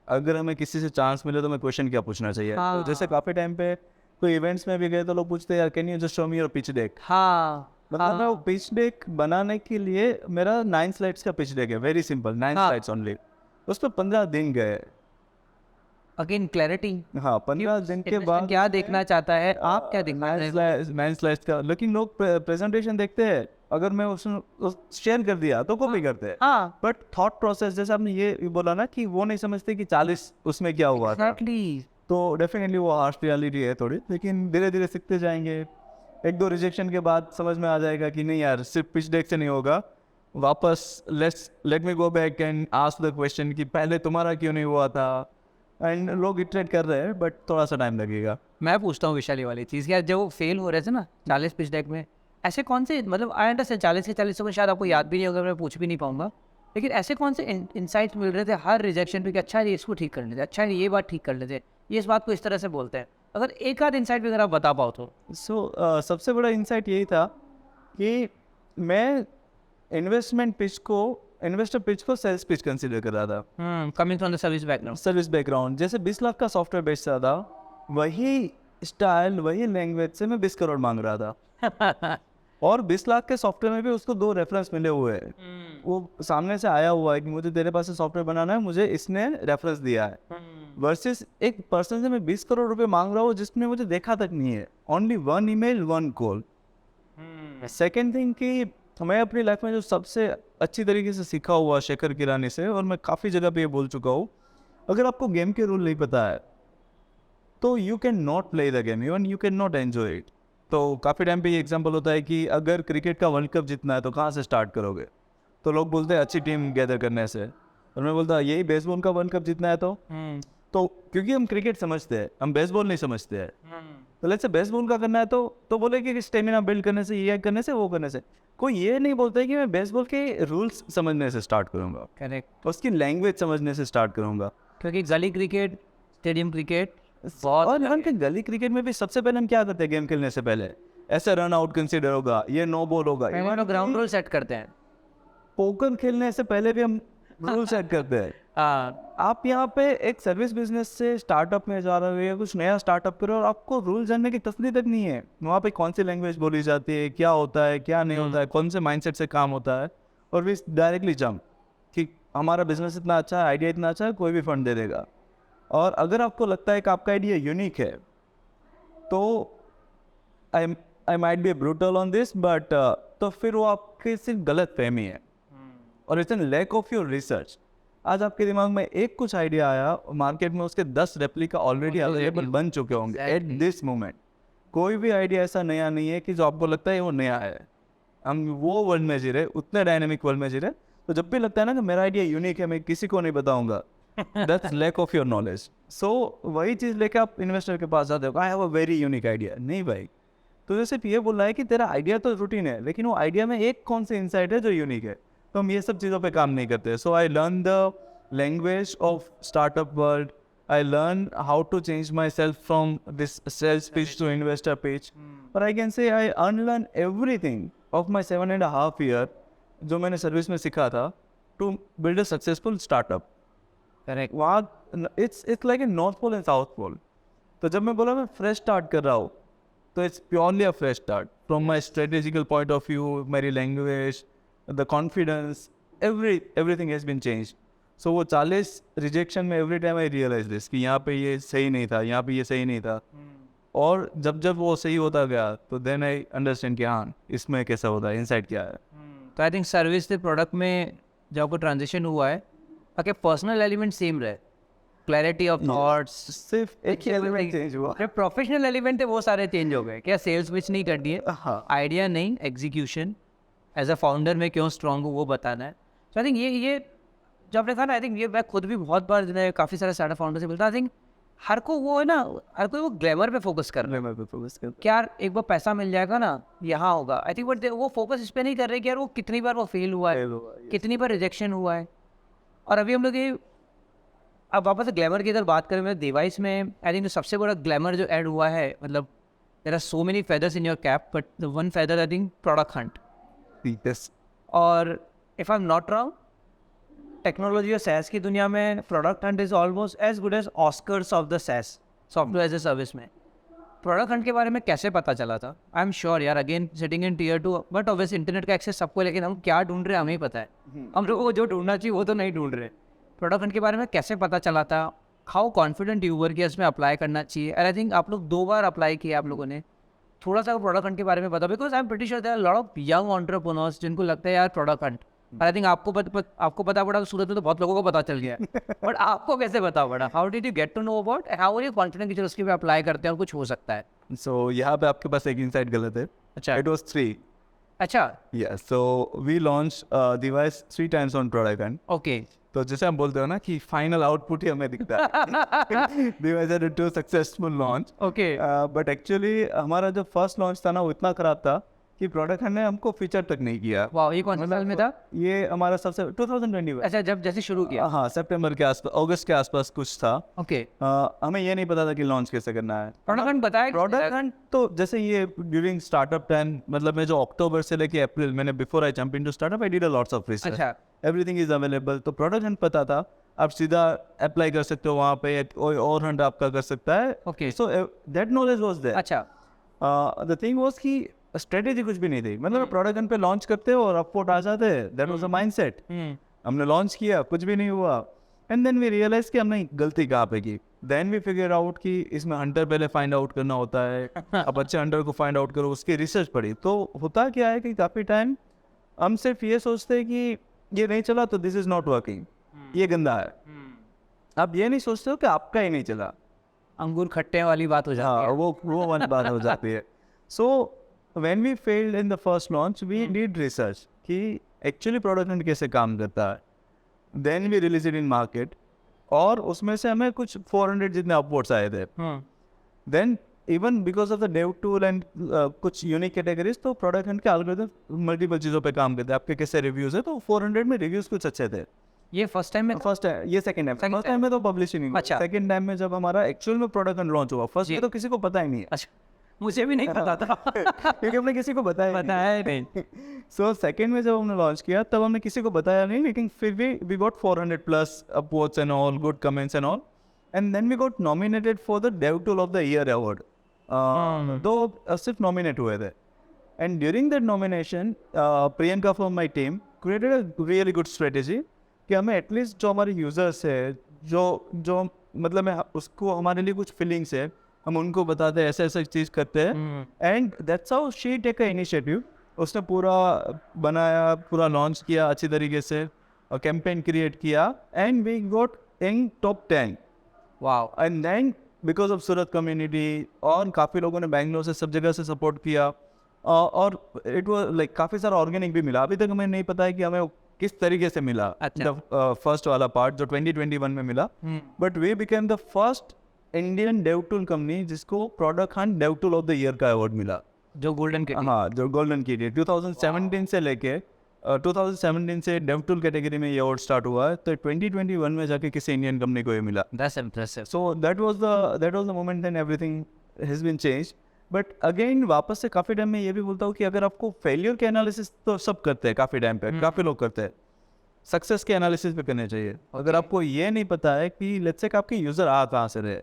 अगर हमें किसी से चांस मिले तो हमें क्वेश्चन क्या पूछना चाहिए। हाँ। तो जैसे काफ़ी टाइम पे कोई इवेंट्स में भी गए तो लोग पूछते हैं यार can you just show me your pitch deck. हाँ मतलब मैं वो पिच डेक बनाने के लिए मेरा 9 स्लाइड्स का पिच डेक है, वेरी सिंपल 9 स्लाइड्स ओनली, उस पर 15 दिन गए। Again clarity. हाँ 15 दिन के बाद क्या देखना चाहता है, आप क्या देखना चाहते हैं। 9 स्लाइड्स का, लेकिन लोग प्रेजेंटेशन देखते हैं, अगर मैं उसमें शेयर कर दिया तो कॉपी करते हैं। हाँ बट थॉट प्रोसेस जैसे आपने ये बोला ना कि वो नहीं समझते कि 40 उसमें क्या हुआ था, एग्जैक्टली। तो डेफिनेटली वो हार्श रियलिटी है थोड़ी, लेकिन धीरे धीरे सीखते जाएंगे। 1-2 रिजेक्शन के बाद समझ में आ जाएगा कि नहीं यार सिर्फ पिच डेक से नहीं होगा, वापस let me go back and ask the question कि पहले तुम्हारा क्यों नहीं हुआ था। एंड लोग इटरेट कर रहे हैं बट थोड़ा सा टाइम लगेगा। मैं पूछता हूँ विशाली वाली चीज़, यार जब वो फेल हो रहे थे ना 40 पिच डेक में, ऐसे कौन से, मतलब आई अंडरस्टैंड 40 के 40 तो शायद आपको याद भी नहीं होगा, मैं पूछ भी नहीं पाऊंगा, लेकिन ऐसे कौन से इंसाइट्स मिल रहे थे हर रिजेक्शन पे कि अच्छा ये इसको ठीक कर लेते, अच्छा ये बात ठीक कर लेते, ये इस बात को इस तरह से बोलते हैं। अगर एक आध इंसाइट भी अगर आप बता पाओ तो। सबसे बड़ा इंसाइट यही था कि मैं इन्वेस्टर पिच को सेल्स पिच कंसिडर कर रहा था। Coming from the service background जैसे 20 लाख का सॉफ्टवेयर बेचता था, वही स्टाइल वही लैंग्वेज से मैं 20 करोड़ मांग रहा था। बैकग्राउंड। और 20 लाख के सॉफ्टवेयर में भी उसको 2 रेफरेंस मिले हुए हैं। वो सामने से आया हुआ है कि मुझे तेरे पास से सॉफ्टवेयर बनाना है, मुझे इसने रेफरेंस दिया है। वर्सेस एक पर्सन से मैं 20 करोड़ रुपए मांग रहा हूँ जिसने मुझे देखा तक नहीं है। Only 1 email 1 call. Second thing कि मैं अपनी लाइफ में जो सबसे अच्छी तरीके से सीखा हुआ शेखर किरानी से, और मैं काफ़ी जगह पे ये बोल चुका हूँ, अगर आपको गेम के रूल नहीं पता है तो you can not play the game, even you can not enjoy it. तो काफ़ी टाइम पे ये एग्जांपल होता है कि अगर क्रिकेट का वर्ल्ड कप जीतना है तो कहाँ से स्टार्ट करोगे, तो लोग बोलते हैं अच्छी टीम गैदर करने से, और मैं बोलता यही बेसबॉल का वर्ल्ड कप जीतना है तो क्योंकि हम क्रिकेट समझते हैं, हम बेसबॉल नहीं समझते हैं, तो लेट्स से बेसबॉल का करना है तो बोले कि स्टेमिना बिल्ड करने से, ये करने से, वो करने से। कोई ये नहीं बोलता है कि मैं बेसबॉल के रूल्स समझने से स्टार्ट करूँगा, करेक्ट। उसकी लैंग्वेज समझने से स्टार्ट करूँगा। क्योंकि गली क्रिकेट, स्टेडियम क्रिकेट और यहाँ के गली क्रिकेट में भी सबसे पहले हम क्या करते हैं गेम खेलने से पहले, ऐसे रन आउट कंसीडर होगा, ये नो बॉल होगा, ग्राउंड रूल सेट करते हैं। पोकर खेलने से पहले भी हम रूल सेट करते हैं। आप यहाँ पे एक सर्विस बिजनेस से स्टार्टअप में जा रहे हो या कुछ नया स्टार्टअप करो और आपको रूल जानने की तसल्ली तक नहीं है, वहाँ पे कौन सी लैंग्वेज बोली जाती है, क्या होता है क्या नहीं होता है, कौन से माइंडसेट से काम होता है, और वी डायरेक्टली जंप कि हमारा बिजनेस इतना अच्छा है, आइडिया इतना अच्छा है, कोई भी फंड दे देगा। और अगर आपको लगता है कि आपका आइडिया यूनिक है तो I might be brutal on this, but तो फिर वो आपकी सिर्फ गलत फहमी है और it's an lack of your research. आज आपके दिमाग में एक कुछ आइडिया आया, मार्केट में उसके 10 रेप्लिका ऑलरेडी अवेलेबल बन चुके होंगे एट दिस मोमेंट। कोई भी आइडिया ऐसा नया नहीं है कि जो आपको लगता है वो नया है। हम वो वर्ल्ड में जी रहे, उतने डायनेमिक वर्ल्ड में जी रहे, तो जब भी लगता है ना कि मेरा आइडिया यूनिक है, मैं किसी को नहीं बताऊंगा, that's lack of your knowledge. So वही चीज़ लेके आप इन्वेस्टर के पास जाते हो, I have a very unique idea. नहीं भाई, तो सिर्फ ये बोल रहा है कि तेरा आइडिया तो रूटीन है, लेकिन वो आइडिया में एक कौन सी इंसाइट है जो यूनिक है। तो हम ये सब चीज़ों पे काम नहीं करते। So I learn the language of startup world, I learn how to change myself from this sales pitch to investor pitch, और I can say I unlearn everything of my 7.5 year जो मैंने service में सीखा था to build a successful startup. Correct. वहाँ it's like a north pole and south pole. तो जब मैं बोला मैं फ्रेश स्टार्ट कर रहा हूँ, तो it's purely a fresh start from my strategical point of view, मेरी language, the confidence, everything has been changed. So वो 40 रिजेक्शन में every time I realise this कि यहाँ पे ये सही नहीं था, यहाँ पे ये सही नहीं था, और जब जब वो सही होता गया तो देन आई अंडरस्टैंड कि हाँ इसमें कैसा होता है, इनसाइड क्या है। तो आई थिंक सर्विस से प्रोडक्ट में जब आपको ट्रांजिशन हुआ है, आपके पर्सनल एलिमेंट सेम रहे, क्लैरिटी ऑफ थॉट्स, सिर्फ एक ही एलिमेंट चेंज हुआ। जो प्रोफेशनल एलिमेंट है वो सारे चेंज हो गए। क्या सेल्स पिच नहीं करनी है, हाँ आइडिया नहीं, एग्जीक्यूशन, एज अ फाउंडर में क्यों स्ट्रांग हूँ वो बताना है। तो आई थिंक ये जब आपने कहा ना, आई थिंक ये मैं खुद भी बहुत बार काफ़ी सारे स्टार्टअप फाउंडर से बोलता हूँ, आई थिंक हर को वो है ना, हर कोई वो ग्लैमर पे फोकस कर रहा है। मैं पे फोकस करता क्या यार एक बार पैसा मिल जाएगा ना, यहाँ होगा। आई थिंक बट वो फोकस इस पे नहीं कर रहे कि यार वो कितनी बार वो फेल हुआ है, कितनी बार रिजेक्शन हुआ है। और अभी हम लोग ये अब वापस से ग्लैमर की अगर बात करें, मतलब डिवाइस में आई थिंक सबसे बड़ा ग्लैमर जो ऐड हुआ है, मतलब there are so many feathers in your cap, but the one feather I think Product Hunt. Yes और if I am not wrong, technology और सैस की दुनिया में Product Hunt is almost as good as Oscars of the SaaS, software as a service में। Product Hunt के बारे में कैसे पता चला था? आई एम श्योर यार, again sitting in tier 2, but obvious internet का एक्सेस सबको, लेकिन हम क्या ढूंढ रहे हैं हमें ही पता है। हम लोगों को जो ढूंढना चाहिए वो तो नहीं ढूंढ रहे। प्रोडक्ट हंट के बारे में कैसे पता चला था? हाउ कॉन्फिडेंट यू वर कि इसमें अप्लाई करना चाहिए? एंड आई थिंक आप लोग 2 बार अप्लाई किया आप लोगों ने। थोड़ा सा प्रोडक्ट हंट के बारे में बताओ, because I am pretty sure there are lot of young entrepreneurs जिनको लगता है यार प्रोडक्ट हंट, और आई थिंक आपको पता पड़ा, सूरत में तो बहुत लोगों को पता चल गया बट आपको कैसे पता पड़ा? How did you get to know about, how are you confident कि चलो उसके पे अप्लाई करते हैं और कुछ हो सकता है? सो यहाँ पे आपके पास एक इनसाइट गलत है। अच्छा इट वाज 3। अच्छा Yes, so we launched device 3 times on product hunt. Okay तो जैसे हम बोलते हो ना कि फाइनल आउटपुट ही हमें दिखता है। Device had a successful launch. Okay but actually हमारा जो फर्स्ट लॉन्च था ना वो इतना खराब था कि प्रोडक्ट ने हमको फीचर तक नहीं किया। वाह, ये कौन सा साल में था? ये हमारा सबसे 2020 में। अच्छा, जब जैसे शुरू किया। हाँ सितंबर के आसपास, अगस्त के आसपास कुछ था। ओके, हमें ये नहीं पता था कि लॉन्च कैसे करना है। प्रोडक्ट हंट बताया प्रोडक्ट हंट तो जैसे ये ड्यूरिंग स्टार्टअप टाइम, मतलब मैं जो अक्टूबर से लेके अप्रैल, मैंने before I jump into startup I did a lots of research. अच्छा एवरीथिंग इज अवेलेबल। तो प्रोडक्ट हंट पता था, आप सीधा अप्लाई कर सकते हो वहाँ पे, कोई और हंट आपका कर सकता है। Okay so that knowledge was there. अच्छा द थिंग वाज कि स्ट्रेटेजी कुछ भी नहीं थी। मतलब प्रोडक्ट हंट पे लॉन्च करते हो और अपवर्ड आ जाते हैं। That was a mindset. हमने लॉन्च किया, कुछ भी नहीं हुआ, एंड देन वी रियलाइज कि हमने गलती कहाँ पे की। देन वी फिगर आउट कि इसमें हंटर पहले फाइंड आउट करना होता है। अब अच्छे हंटर को फाइंड आउट करो, उसकी रिसर्च पड़ी। तो होता क्या है कि काफ़ी टाइम हम सिर्फ ये सोचते हैं कि ये नहीं चला तो दिस इज नॉट वर्किंग, ये गंदा है। आप ये नहीं सोचते हो कि आपका ही नहीं चला। अंगूर खट्टे वाली बात हो जाती हाँ, है। वो वन बात हो जाती है। So when we failed in the first launch we did research कि एक्चुअली प्रोडक्ट हंट कैसे काम करता है। Then we release it in market, और उसमें से हमें कुछ 400 जितने अपवर्ड्स आए थे। Then even because of the dev tool and कुछ यूनिक कैटेगरीज, तो प्रोडक्ट हंट के एल्गोरिथम मल्टीपल चीज़ों पे काम करते हैं। आपके कैसे रिव्यूज है, तो 400 में रिव्यूज कुछ अच्छे थे। ये फर्स्ट टाइम में था? फर्स्ट टाइम, ये second time. Second first time में तो पब्लिश ही नहीं हुआ। अच्छा। सेकंड टाइम में जब हमारा एक्चुअल में प्रोडक्ट हंट लॉन्च हुआ, फर्स्ट में तो किसी को पता ही नहीं है। अच्छा, मुझे भी नहीं पता था। क्योंकि हमने किसी को बताया बताया नहीं। सो सेकंड में जब हमने लॉन्च किया तब हमने किसी को बताया नहीं, लेकिन फिर भी we got 400 plus upvotes and all, good comments and all, and then we got nominated for the dev tool of the year award. दो सिर्फ नॉमिनेट हुए थे, and during that nomination Priyanka from my team created a really good strategy कि हमें at least जो हमारे users है, जो मतलब है उसको हमारे लिए कुछ फीलिंग्स है, हम उनको बताते हैं, ऐसे ऐसे चीज़ करते हैं। And that's how she take a initiative. उसने पूरा बनाया, पूरा लॉन्च किया अच्छी तरीके से, और कैंपेन क्रिएट किया, and we got in top 10। Wow. And then because of Surat community, और काफ़ी लोगों ने बैंगलोर से, सब जगह से सपोर्ट किया, और इट वाज लाइक काफ़ी सारा ऑर्गेनिक भी मिला। अभी तक हमें नहीं पता है कि हमें किस तरीके से मिला। अच्छा। फर्स्ट वाला पार्ट जो 2021 में मिला, but we became the first Indian dev tool company जिसको Product Hunt dev tool of the year का अवार्ड मिला। जो गोल्डन के हाँ, जो गोल्डन की 2017 से लेके 2017 से डेव टूल कैटेगरी में ये अवार्ड स्टार्ट हुआ है, तो 2021 में जाके किसी इंडियन कंपनी को ये मिला। That's impressive. So that was the moment and everything has been change. But again वापस से काफ़ी टाइम में ये भी बोलता हूँ कि अगर आपको फेलियर के एनालिसिस तो सब करते हैं, काफ़ी टाइम पे काफ़ी लोग करते हैं, सक्सेस के एनालिसिस भी करने चाहिए। अगर आपको ये नहीं पता है कि लेट्स से आपके यूज़र आ कहाँ से रहे,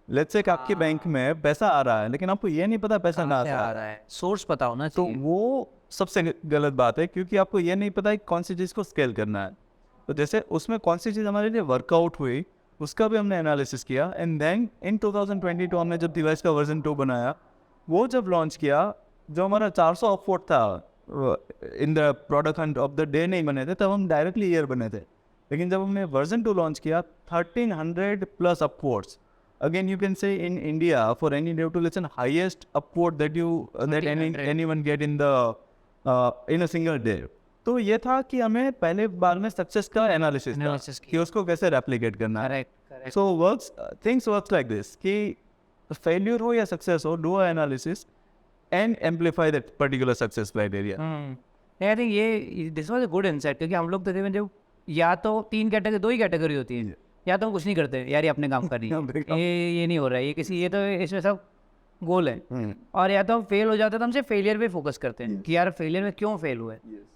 लेट्स से आपके बैंक में पैसा आ रहा है लेकिन आपको ये नहीं पता पैसा कहाँ से आ रहा है, सोर्स पता होना तो चाहिए। वो सबसे गलत बात है, क्योंकि आपको ये नहीं पता है कौन सी चीज़ को स्केल करना है। तो जैसे उसमें कौन सी चीज़ हमारे लिए वर्कआउट हुई, उसका भी हमने एनालिसिस किया। एंड देन इन 2022 हमने जब डिवाइस का वर्जन 2 बनाया, वो जब लॉन्च किया, जो हमारा 400 अपवर्ड था in the product Hunt of the day नहीं बने थे, तब हम डायरेक्टली ईयर बने थे। लेकिन जब हमने वर्जन 2 लॉन्च किया 1300 plus upwards, again you can say in India for any dev tool it's an highest upward that anyone get in the in a single day। तो ये था कि हमें पहले बार में सक्सेस का एनालिसिस कि उसको कैसे रेप्लिकेट करना है। So things works like this कि फेल्यूर हो या सक्सेस हो, do analysis and amplify that particular success criteria. I think ये this was a good insight, क्योंकि हम लोग तकरीबन जब या तो 2 ही कैटेगरी होती है, या तो हम कुछ नहीं करते यार, ये अपने काम कर रही है, ये नहीं हो रहा है, ये किसी, ये तो इसमें सब गोल है, और या तो हम फेल हो जाते हैं तो हमसे फेलियर पे फोकस करते हैं कि यार फेलियर में क्यों फेल हुए।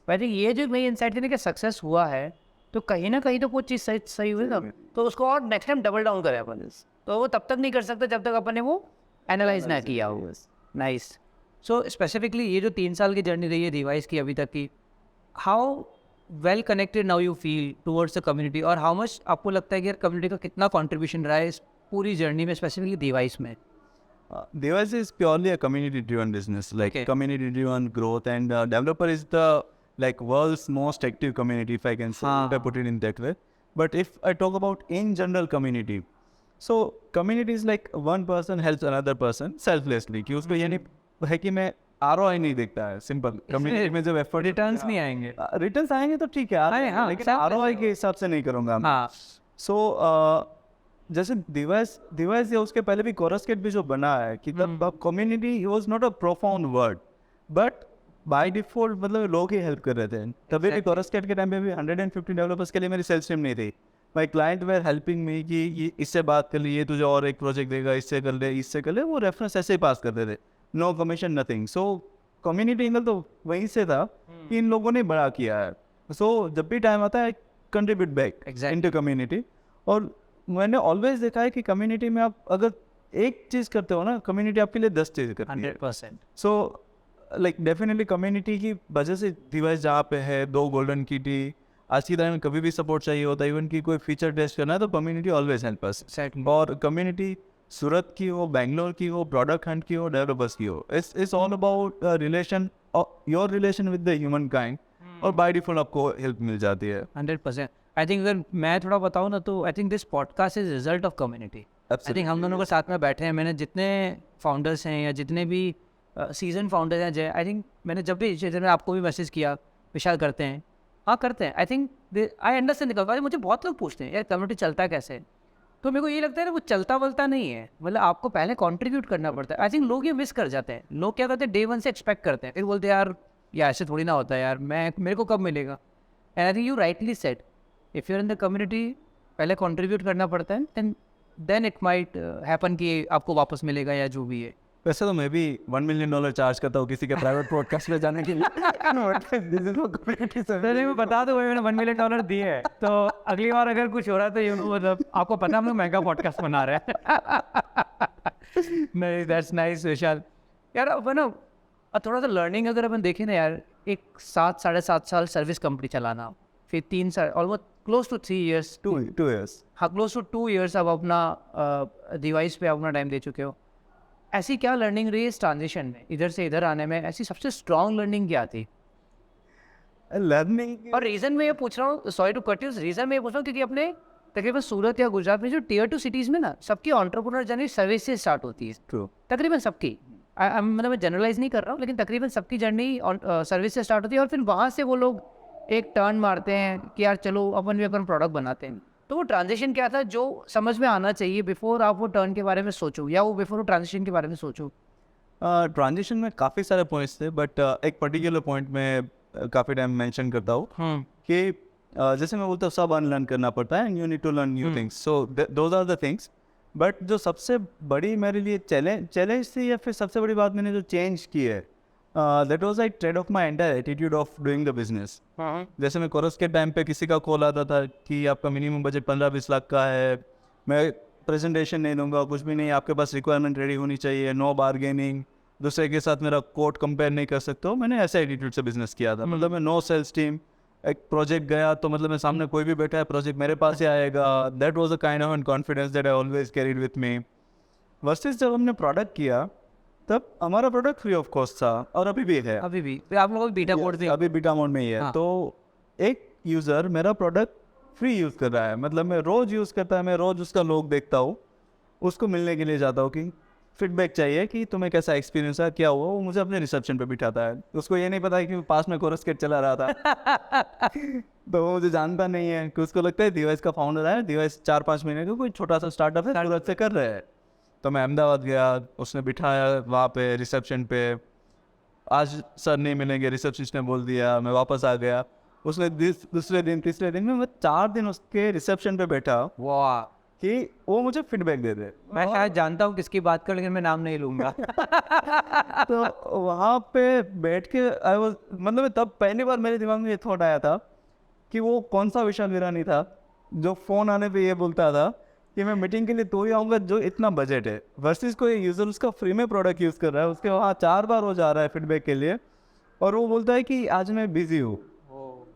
आई थिंक ये जो नई इंसाइट थी कि सक्सेस हुआ है तो कहीं ना कहीं तो कुछ चीज़ सही हुई ना, तो उसको और नेक्स्ट टाइम डबल डाउन करें अपन। तो वो तब तक नहीं कर सकते जब तक अपन ने वो एनालाइज ना किया हो। नाइस। सो स्पेसिफिकली ये जो 3 साल की जर्नी रही है डिवाइस की अभी तक की, how well connected now you feel towards the community, और हाउ मच आपको लगता है कि यार कम्युनिटी का कितना कंट्रीब्यूशन रहा है इस पूरी जर्नी में, स्पेसिफिकली डिवाइस में? Device is purely a community-driven business, like community-driven growth, and developer is the like world's most active community, if I can say, if I put it in that way. But if I talk about in general community, so community is like one person helps another person selflessly, कि उसको ये नहीं है कि मैं ROI नहीं देखता है, सिंपल। कम्युनिटी में जब एफर्ट, रिटर्न्स नहीं आएंगे, रिटर्न्स आएंगे तो ठीक है, लेकिन ROI के हिसाब से नहीं करूँगा। सो जैसे डिवाइस या उसके पहले भी कोरसकेट भी जो बना है कि तब community was not a profound word, but by default मतलब लोग ही हेल्प कर रहे थे। तभी भी कोरसकेट के टाइम पे भी 150 डेवलपर्स के लिए मेरी सेल्स टीम नहीं थी। My client were helping me कि ये इससे बात कर ली, ये तुझे और एक प्रोजेक्ट देगा, इससे कर ले, वो रेफरेंस ऐसे ही पास करते थे, no commission nothing. So community angle तो वहीं से था कि इन लोगों ने बड़ा किया है। सो जब भी टाइम आता है कंट्रीब्यूट बैक इनटू कम्युनिटी। और मैंने ऑलवेज देखा है कि कम्युनिटी में आप अगर एक चीज़ करते हो ना, कम्युनिटी आपके लिए 10 चीज़ करती है। 100%। सो लाइक डेफिनेटली कम्युनिटी की वजह से डिवाइस जहाँ पे है, 2 गोल्डन की टी, आज की टाइम में कभी भी सपोर्ट चाहिए होता है, इवन की कोई फीचर टेस्ट करना है तो कम्युनिटी ऑलवेज हेल्प अस। और कम्युनिटी सूरत की हो, बैंगलोर की हो, प्रोडक्ट हंट की हो, डेवलपर्स की हो, it's all about relation, your relation with the human kind, और बाय डिफॉल्ट आपको हेल्प मिल जाती है। 100%। आई थिंक अगर मैं थोड़ा बताऊँ ना, तो I think this podcast is result of community. I think हम दोनों के साथ में बैठे हैं, मैंने जितने फाउंडर्स हैं या जितने भी सीजन फाउंडर्स हैं, जय, आई थिंक मैंने जब भी जैसे मैं आपको भी मैसेज किया, विशाल करते हैं, हाँ करते हैं। आई थिंक आई अंडरस्टैंड निकल, मुझे बहुत लोग पूछते हैं यार कम्युनिटी चलता कैसे, तो मेरे को ये लगता है ना वो चलता वलता नहीं है, मतलब आपको पहले कंट्रीब्यूट करना पड़ता है। आई थिंक लोग ये मिस कर जाते हैं। लोग क्या करते हैं, डे 1 से एक्सपेक्ट करते हैं, फिर बोलते हैं यार ऐसे थोड़ी ना होता है यार, मेरे को कब मिलेगा। And I think you rightly said, if you are in the community पहले कंट्रीब्यूट करना पड़ता है, देन इट माइट हैपन कि आपको वापस मिलेगा या जो भी है। वैसे तो मैं भी $1 मिलियन चार्ज करता हूँ किसी के प्राइवेट पॉडकास्ट में जाने के लिए। मैं बता दूँ, मैंने $1 मिलियन दिए हैं, तो अगली बार अगर कुछ हो रहा है तो ये मतलब आपको पता हम लोग महंगा पॉडकास्ट बना रहे हैं। नहीं, दैट्स नाइस विशाल। यार अब ना थोड़ा सा लर्निंग अगर अपन देखें ना यार, एक 7-7.5 साल सर्विस कंपनी चलाना, फिर 3 साल, almost close to 3 years, 2 years, हाँ क्लोज टू 2 ईयर्स अब अपना डिवाइस पे अपना टाइम दे चुके हो। ऐसी क्या लर्निंग रही इस ट्रांजिशन में, इधर से इधर आने में? ऐसी सबसे स्ट्रॉन्ग लर्निंग क्या थी? लर्निंग, और रीज़न मैं ये पूछ रहा हूँ, sorry to cut you, reason मैं ये पूछ रहा हूँ क्योंकि अपने तकरीबन सूरत या गुजरात में जो Tier 2 सिटीज़ में ना, सबकी एंटरप्रेन्योर जर्नी सर्विस से स्टार्ट होती है। ट्रू, तकरीबन सबकी, मतलब मैं जनरलाइज नहीं कर रहा हूँ, लेकिन तकरीबन सबकी जर्नी सर्विस से स्टार्ट होती है, और फिर वहाँ से वो लोग एक टर्न मारते हैं कि यार चलो अपन भी अपन प्रोडक्ट बनाते हैं। तो वो ट्रांजिशन क्या था जो समझ में आना चाहिए बिफोर आप वो टर्न के बारे में सोचो, या वो बिफोर वो ट्रांजिशन के बारे में सोचो? ट्रांजिशन में काफ़ी सारे पॉइंट्स थे, बट एक पर्टिकुलर पॉइंट में काफ़ी टाइम मेंशन करता हूँ कि जैसे मैं बोलता हूँ सब अनलर्न करना पड़ता है, you need to learn new things, so those are the things. But जो सबसे बड़ी मेरे लिए चैलेंज थी, या फिर सबसे बड़ी बात मैंने जो चेंज की है, that was I trade of my entire attitude of doing the business. जैसे मैं कोरस के टाइम पे किसी का कॉल आता था कि आपका मिनिमम बजट 15-20 लाख का है, मैं प्रेजेंटेशन नहीं दूंगा, कुछ भी नहीं, आपके पास रिक्वायरमेंट रेडी होनी चाहिए, नो बार्गेनिंग, दूसरे के साथ मेरा कोड कंपेयर नहीं कर सकते हो। मैंने ऐसे एटीट्यूड से बिजनेस किया था, मतलब मैं नो सेल्स टीम, एक प्रोजेक्ट गया तो मतलब मैं सामने कोई भी बैठा है, प्रोजेक्ट मेरे पास ही आएगा। That was a kind of confidence that I always carried with me. Versus जब हमने प्रोडक्ट किया तब हमारा प्रोडक्ट फ्री ऑफ कॉस्ट था और अभी भी है, अभी भी फिर आप लोगों को बीटा कोड से अभी बीटा मोड में ही है। हाँ। तो एक यूज़र मेरा प्रोडक्ट फ्री यूज़ कर रहा है, मतलब मैं रोज़ यूज़ करता है, मैं रोज़ उसका लोग देखता हूँ, उसको मिलने के लिए जाता हूँ कि फीडबैक चाहिए कि तुम्हें कैसा एक्सपीरियंस है, क्या हुआ। वो मुझे अपने रिसेप्शन पे बिठाता है, उसको ये नहीं पता है कि पास में कोरस किट चला रहा था तो वो मुझे जानता नहीं है, कि उसको लगता है डिवाइस का फाउंडर है, डिवाइस 4-5 महीने का कोई छोटा सा स्टार्टअप है, सूरत से कर रहे हैं। तो मैं अहमदाबाद गया, उसने बिठाया वहाँ पे रिसेप्शन पे, आज सर नहीं मिलेंगे, रिसेप्शनिस्ट ने बोल दिया, मैं वापस आ गया। उसने दूसरे दिन तीसरे दिन में मैं 4 दिन उसके रिसेप्शन पे बैठा वाह, कि वो मुझे फीडबैक दे दे। मैं शायद जानता हूँ किसकी बात कर, लेकिन मैं नाम नहीं लूंगा तो वहाँ पे बैठ के आई वाज, मतलब तब पहली बार मेरे दिमाग में ये थॉट आया था कि वो कौन सा विशाल वीरानी था जो फ़ोन आने पे ये बोलता था कि मैं मीटिंग के लिए तो ही आऊँगा जो इतना बजट है, वर्सेस कोई यूज़र उसका फ्री में प्रोडक्ट यूज़ कर रहा है, उसके वहाँ 4 बार वो जा रहा है फीडबैक के लिए, और वो बोलता है कि आज मैं बिजी हूँ।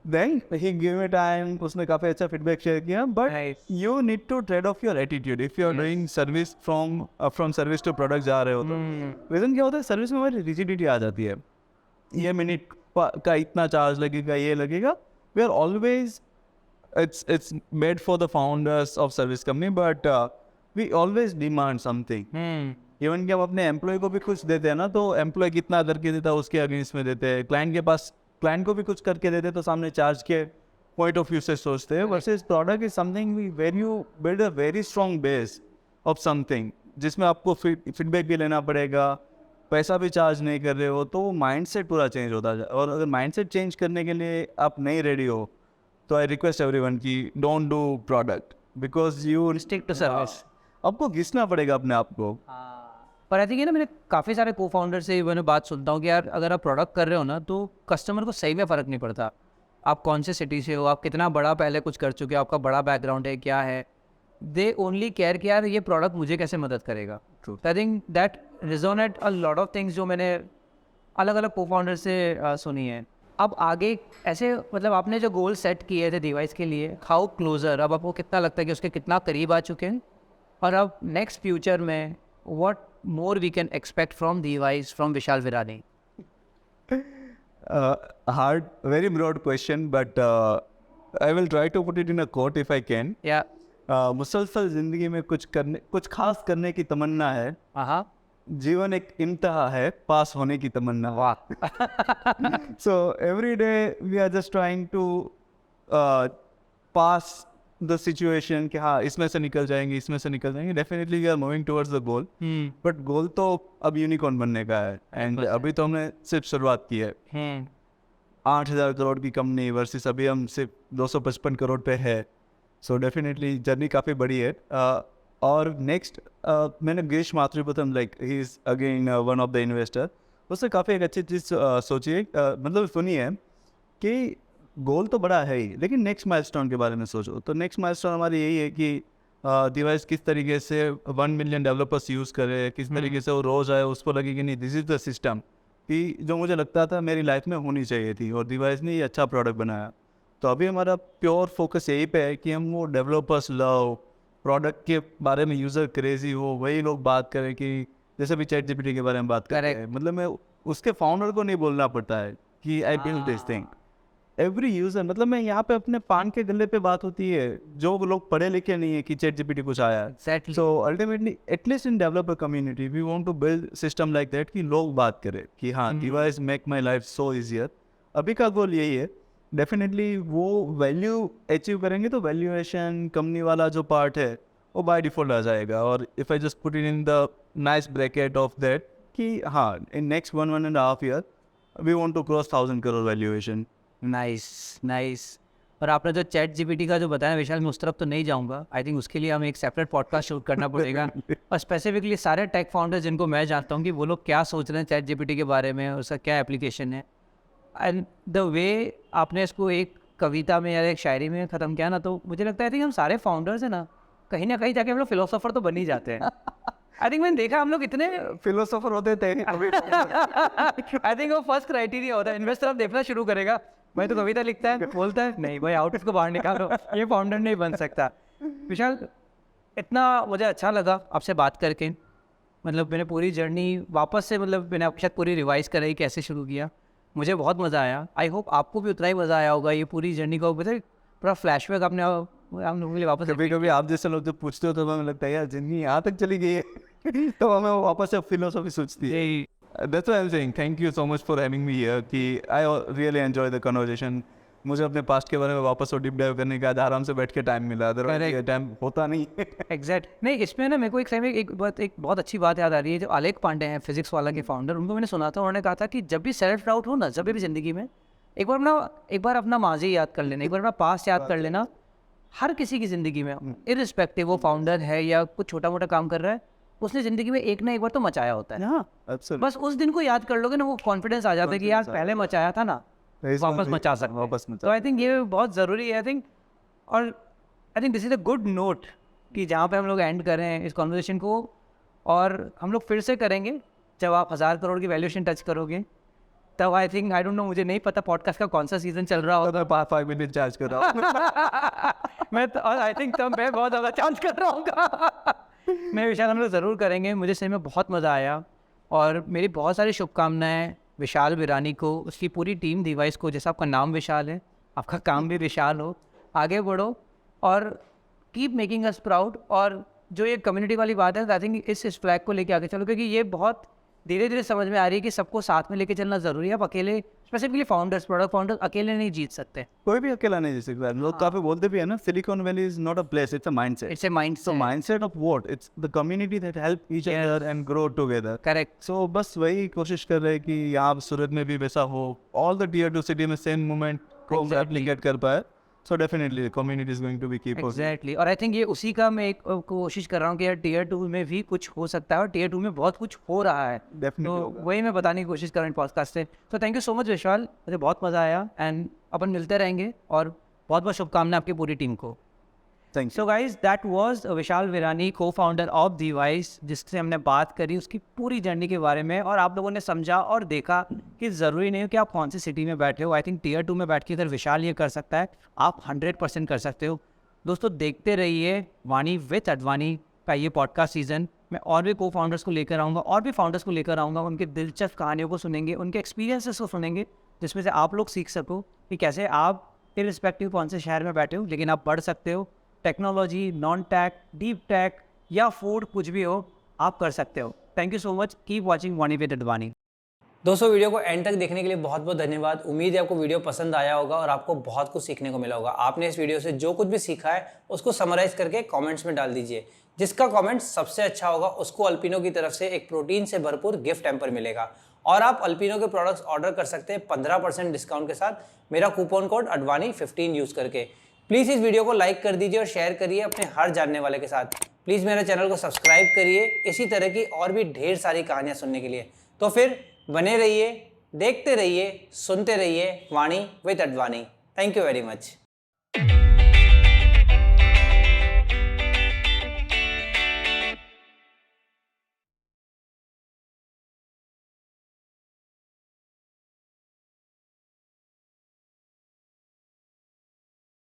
Then he give me time, उसने काफ़ी अच्छा फीडबैक शेयर किया। But Nice. You need to trade off your attitude if you are doing service from service to product जा रहे हो तो। रीज़न क्या होता है, सर्विस में हमारी रिजिडिटी आ जाती है, ये मिनट का इतना चार्ज लगेगा, ये लगेगा। We are always, it's made for the founders of service company, but we always demand something. Even कि हम अपने एम्प्लॉय को भी कुछ देते हैं ना, तो एम्प्लॉय कितना करके देता है उसके अगेंस्ट में देते हैं, क्लाइंट के पास क्लाइंट को भी कुछ करके देते हैं तो सामने चार्ज के पॉइंट ऑफ व्यू से सोचते हैं। Versus product is something where you build a very strong base of something, जिसमें आपको फीडबैक भी लेना पड़ेगा, पैसा भी चार्ज नहीं कर रहे हो, तो माइंडसेट पूरा चेंज होता है। और अगर माइंडसेट चेंज करने के लिए आप नहीं रेडी हो तो आई रिक्वेस्ट एवरीवन कि don't do product, because you Stick to service. आपको घिसना पड़ेगा अपने आप को। पर आई थिंक ना, मैंने काफ़ी सारे को फाउंडर से मैंने बात सुनता हूँ कि यार अगर आप प्रोडक्ट कर रहे हो ना, तो कस्टमर को सही में फ़र्क नहीं पड़ता आप कौन से सिटी से हो, आप कितना बड़ा पहले कुछ कर चुके हो, आपका बड़ा बैकग्राउंड है क्या है। दे ओनली केयर कि यार ये प्रोडक्ट मुझे कैसे मदद करेगा। I think that resonate a lot of things जो मैंने अलग अलग को फाउंडर से सुनी है। अब आगे ऐसे, मतलब आपने जो गोल सेट किए थे डिवाइस के लिए, हाउ क्लोजर, अब आपको कितना लगता है कि उसके कितना करीब आ चुके हैं, और अब नेक्स्ट फ्यूचर में what more we can expect from DhiWise from Vishal Virani? Hard, very broad question, but I will try to put it in a quote if I can. या मुसलसल जिंदगी में कुछ खास करने की तमन्ना है, हाँ, जीवन एक इम्तिहा है, पास होने की तमन्ना। वाह So every day we are just trying to pass the situation कि हाँ इसमें से निकल जाएंगे, इसमें से निकल जाएंगे। Definitely we are moving towards the goal, but goal तो अब यूनिकॉर्न बनने का है, and अभी तो हमने सिर्फ शुरुआत की है। 8,000 करोड़ की कंपनी वर्सेस अभी हम सिर्फ 255 करोड़ पे है। सो डेफिनेटली जर्नी काफ़ी बड़ी है। और नेक्स्ट मैंने Girish Mathurpuram, like he is again one of the investor, उससे काफ़ी एक अच्छी चीज़ सोची है, मतलब सुनी है कि गोल तो बड़ा है ही, लेकिन नेक्स्ट माइलस्टोन के बारे में सोचो। तो नेक्स्ट माइलस्टोन हमारी यही है कि डिवाइस किस तरीके से 1 मिलियन डेवलपर्स यूज़ करे, किस तरीके से वो रोज़ आए, उसको लगे कि नहीं दिस इज़ द सिस्टम कि जो मुझे लगता था मेरी लाइफ में होनी चाहिए थी, और डिवाइस ने ये अच्छा प्रोडक्ट बनाया। तो अभी हमारा प्योर फोकस यही पे है कि हम वो डेवलपर्स लव, प्रोडक्ट के बारे में यूज़र क्रेजी हो, वही लोग बात करें कि जैसे भी चैट जीपीटी के बारे में बात करते हैं, मतलब मैं उसके फाउंडर को नहीं बोलना पड़ता है कि I build this thing. Every user, मतलब मैं यहाँ पे अपने पान के गले पे बात होती है, जो लोग पढ़े लिखे नहीं है कि चैट जीपीटी कुछ आया है। Exactly. So ultimately at least in developer community we want to build system like that कि लोग बात करें कि हाँ device make my life so easier. अभी का गोल यही है। डेफिनेटली वो वैल्यू अचीव करेंगे तो वैल्यूएशन कंपनी वाला जो पार्ट है वो बाय डिफॉल्ट आ जाएगा। और if I just put it in the nice bracket of that कि हाँ in next 1.5 year we want to cross 1,000 crore valuation. Nice. और आपने जो चैट जीपीटी का जो बताया विशाल, मैं उस तरफ तो नहीं जाऊंगा। आई थिंक उसके लिए हमें एक सेपरेट पॉडकास्ट शूट करना पड़ेगा और स्पेसिफिकली सारे टेक फाउंडर्स जिनको मैं जानता हूँ कि वो लोग क्या सोच रहे हैं चैट जीपीटी के बारे में, उसका क्या एप्लीकेशन है। एंड द वे आपने इसको एक कविता में या एक शायरी में ख़त्म किया ना, तो मुझे लगता है कि हम सारे फाउंडर्स हैं ना कहीं जाके हम लोग फिलोसोफर तो बन ही जाते हैं। आई थिंक मैंने देखा हम लोग इतने फिलोसोफर होते थे। आई थिंक वो फर्स्ट क्राइटेरिया होता है। इन्वेस्टर अब देखना शुरू करेगा, भाई तो कविता लिखता है, बोलता है नहीं भाई आउट इसको बाहर निकालो, ये फाउंडर नहीं बन सकता। विशाल, इतना मुझे अच्छा लगा आपसे बात करके। मतलब मैंने पूरी जर्नी वापस से मतलब मैंने आपके साथ पूरी रिवाइज कराई कैसे शुरू किया। मुझे बहुत मज़ा आया। आई होप आपको भी उतना ही मज़ा आया होगा ये पूरी जर्नी को पता है पूरा फ्लैशबैक आपने हम लोगों के लिए वापस कभी कभी आप जैसे लोग जब पूछते हो तो हमें लगता है यार जिंदगी यहाँ तक चली गई है तो हमें वो वापस से फिलोसॉफी सोचती है। That's what I'm saying. Thank you so much for having me here. कि I really enjoy the conversation. मुझे अपने पास्ट के बारे में वापस और डीप डाइव करने का आज आराम से बैठ के टाइम मिला, अदरवाइज ये टाइम होता नहीं। एग्जैक्ट नहीं इसमें ना मेरे को एक टाइम एक बहुत अच्छी बात याद आ रही है। जो आलेख पांडे हैं फिजिक्स वाला के फाउंडर, उनको मैंने सुना था, उन्होंने कहा था कि जब भी सेल्फ डाउट हो ना, जब भी ज़िंदगी में एक बार अपना माजी याद कर लेना, एक बार अपना पास्ट याद कर लेना। हर किसी की ज़िंदगी में इरिस्पेक्टिव वो फाउंडर है या कुछ छोटा मोटा काम कर रहा है, उसने ज़िंदगी में एक ना एक बार तो मचाया होता है। हाँ, absolutely. बस उस दिन को याद कर लोगे ना, वो कॉन्फिडेंस आ जाता है कि यार पहले मचाया था ना, वापस मचा सकते हैं। वापस तो आई थिंक ये बहुत ज़रूरी है। I think this is a good note कि जहाँ पे हम लोग एंड कर रहे हैं इस कॉन्वर्सेशन को, और हम लोग फिर से करेंगे जब आप 1000 करोड़ की वैल्यूएशन टच करोगे तब। I think I don't know, मुझे नहीं पता पॉडकास्ट का कौन सा सीजन चल रहा होगा। मैं 5 मिनट चार्ज कर रहा हूँ। मैं आई थिंक तब मैं बहुत ज़्यादा चार्ज कर रहा हूँ। मैं विशाल हम लोग ज़रूर करेंगे। मुझे सही में बहुत मज़ा आया और मेरी बहुत सारी शुभकामनाएं विशाल विरानी को, उसकी पूरी टीम डिवाइस को। जैसा आपका नाम विशाल है, आपका काम भी विशाल हो। आगे बढ़ो और कीप मेकिंग अस प्राउड। और जो ये कम्युनिटी वाली बात है, आई थिंक इस फ्लैग को लेके आगे चलो, क्योंकि ये बहुत धीरे धीरे समझ में आ रही है कि सबको साथ में लेके चलना ज़रूरी है। आप अकेले, स्पेसिफिकली फाउंडर्स, प्रोडक्ट फाउंडर्स अकेले नहीं जीत सकते। कोई भी अकेला नहीं जीत सकता। लोग काफी बोलते भी है ना, silicon valley is not a place, it's a mindset. It's a mindset. So mindset of what? It's the community that help each other and grow together. Correct. So बस वही कोशिश कर रहे हैं कि यहाँ सूरत में भी वैसा हो, all the tier 2 city में same movement को replicate कर पाए। So definitely the community is going to be key for it. Exactly. और आई थिंक ये उसी का मैं एक कोशिश कर रहा हूँ कि यार टीयर 2 में भी कुछ हो सकता है, और टीयर 2 में बहुत कुछ हो रहा है। Definitely तो होगा। वही मैं बताने की कोशिश कर रहा हूँ पॉडकास्ट से। तो थैंक यू सो मच विशाल, मुझे बहुत मज़ा आया एंड अपन मिलते रहेंगे। और बहुत बहुत शुभकामनाएं आपकी पूरी टीम को। Thank you. So guys that was Vishal Virani, co founder of device, जिससे हमने बात करी उसकी पूरी जर्नी के बारे में। और आप लोगों ने समझा और देखा कि ज़रूरी नहीं हो कि आप कौन सी सिटी में बैठे हो। आई थिंक टीयर 2 में बैठ के अगर विशाल ये कर सकता है, आप 100% कर सकते हो। दोस्तों देखते रहिए वाणी विद अडवाणी का ये पॉडकास्ट सीज़न। मैं और भी को फाउंडर्स को लेकर आऊँगा, और भी फाउंडर्स को लेकर आऊँगा। उनके दिलचस्प कहानियों को सुनेंगे, उनके एक्सपीरियंसेस को सुनेंगे, जिसमें से आप लोग सीख सको कि कैसे आप इर्रिस्पेक्टिव कौन से शहर में बैठे हो, लेकिन आप बढ़ सकते हो। Technology, non tech, deep tech या फूड, कुछ भी हो, आप कर सकते हो। Thank you so much. Keep watching Vani with Advani. दोस्तों वीडियो को एंड तक देखने के लिए बहुत बहुत धन्यवाद। उम्मीद है आपको वीडियो पसंद आया होगा और आपको बहुत कुछ सीखने को मिला होगा। आपने इस वीडियो से जो कुछ भी सीखा है उसको समराइज करके कमेंट्स में डाल दीजिए। जिसका कमेंट सबसे अच्छा होगा उसको अल्पिनो की तरफ से एक प्रोटीन से भरपूर गिफ्ट हैम्पर मिलेगा। और आप अल्पिनो के प्रोडक्ट्स ऑर्डर कर सकते हैं 15% डिस्काउंट के साथ, मेरा कूपन कोड अडवाणी15 यूज़ करके। प्लीज़ इस वीडियो को लाइक कर दीजिए और शेयर करिए अपने हर जानने वाले के साथ। प्लीज़ मेरे चैनल को सब्सक्राइब करिए इसी तरह की और भी ढेर सारी कहानियाँ सुनने के लिए। तो फिर बने रहिए, देखते रहिए, सुनते रहिए Vani with Advani. Thank you very much.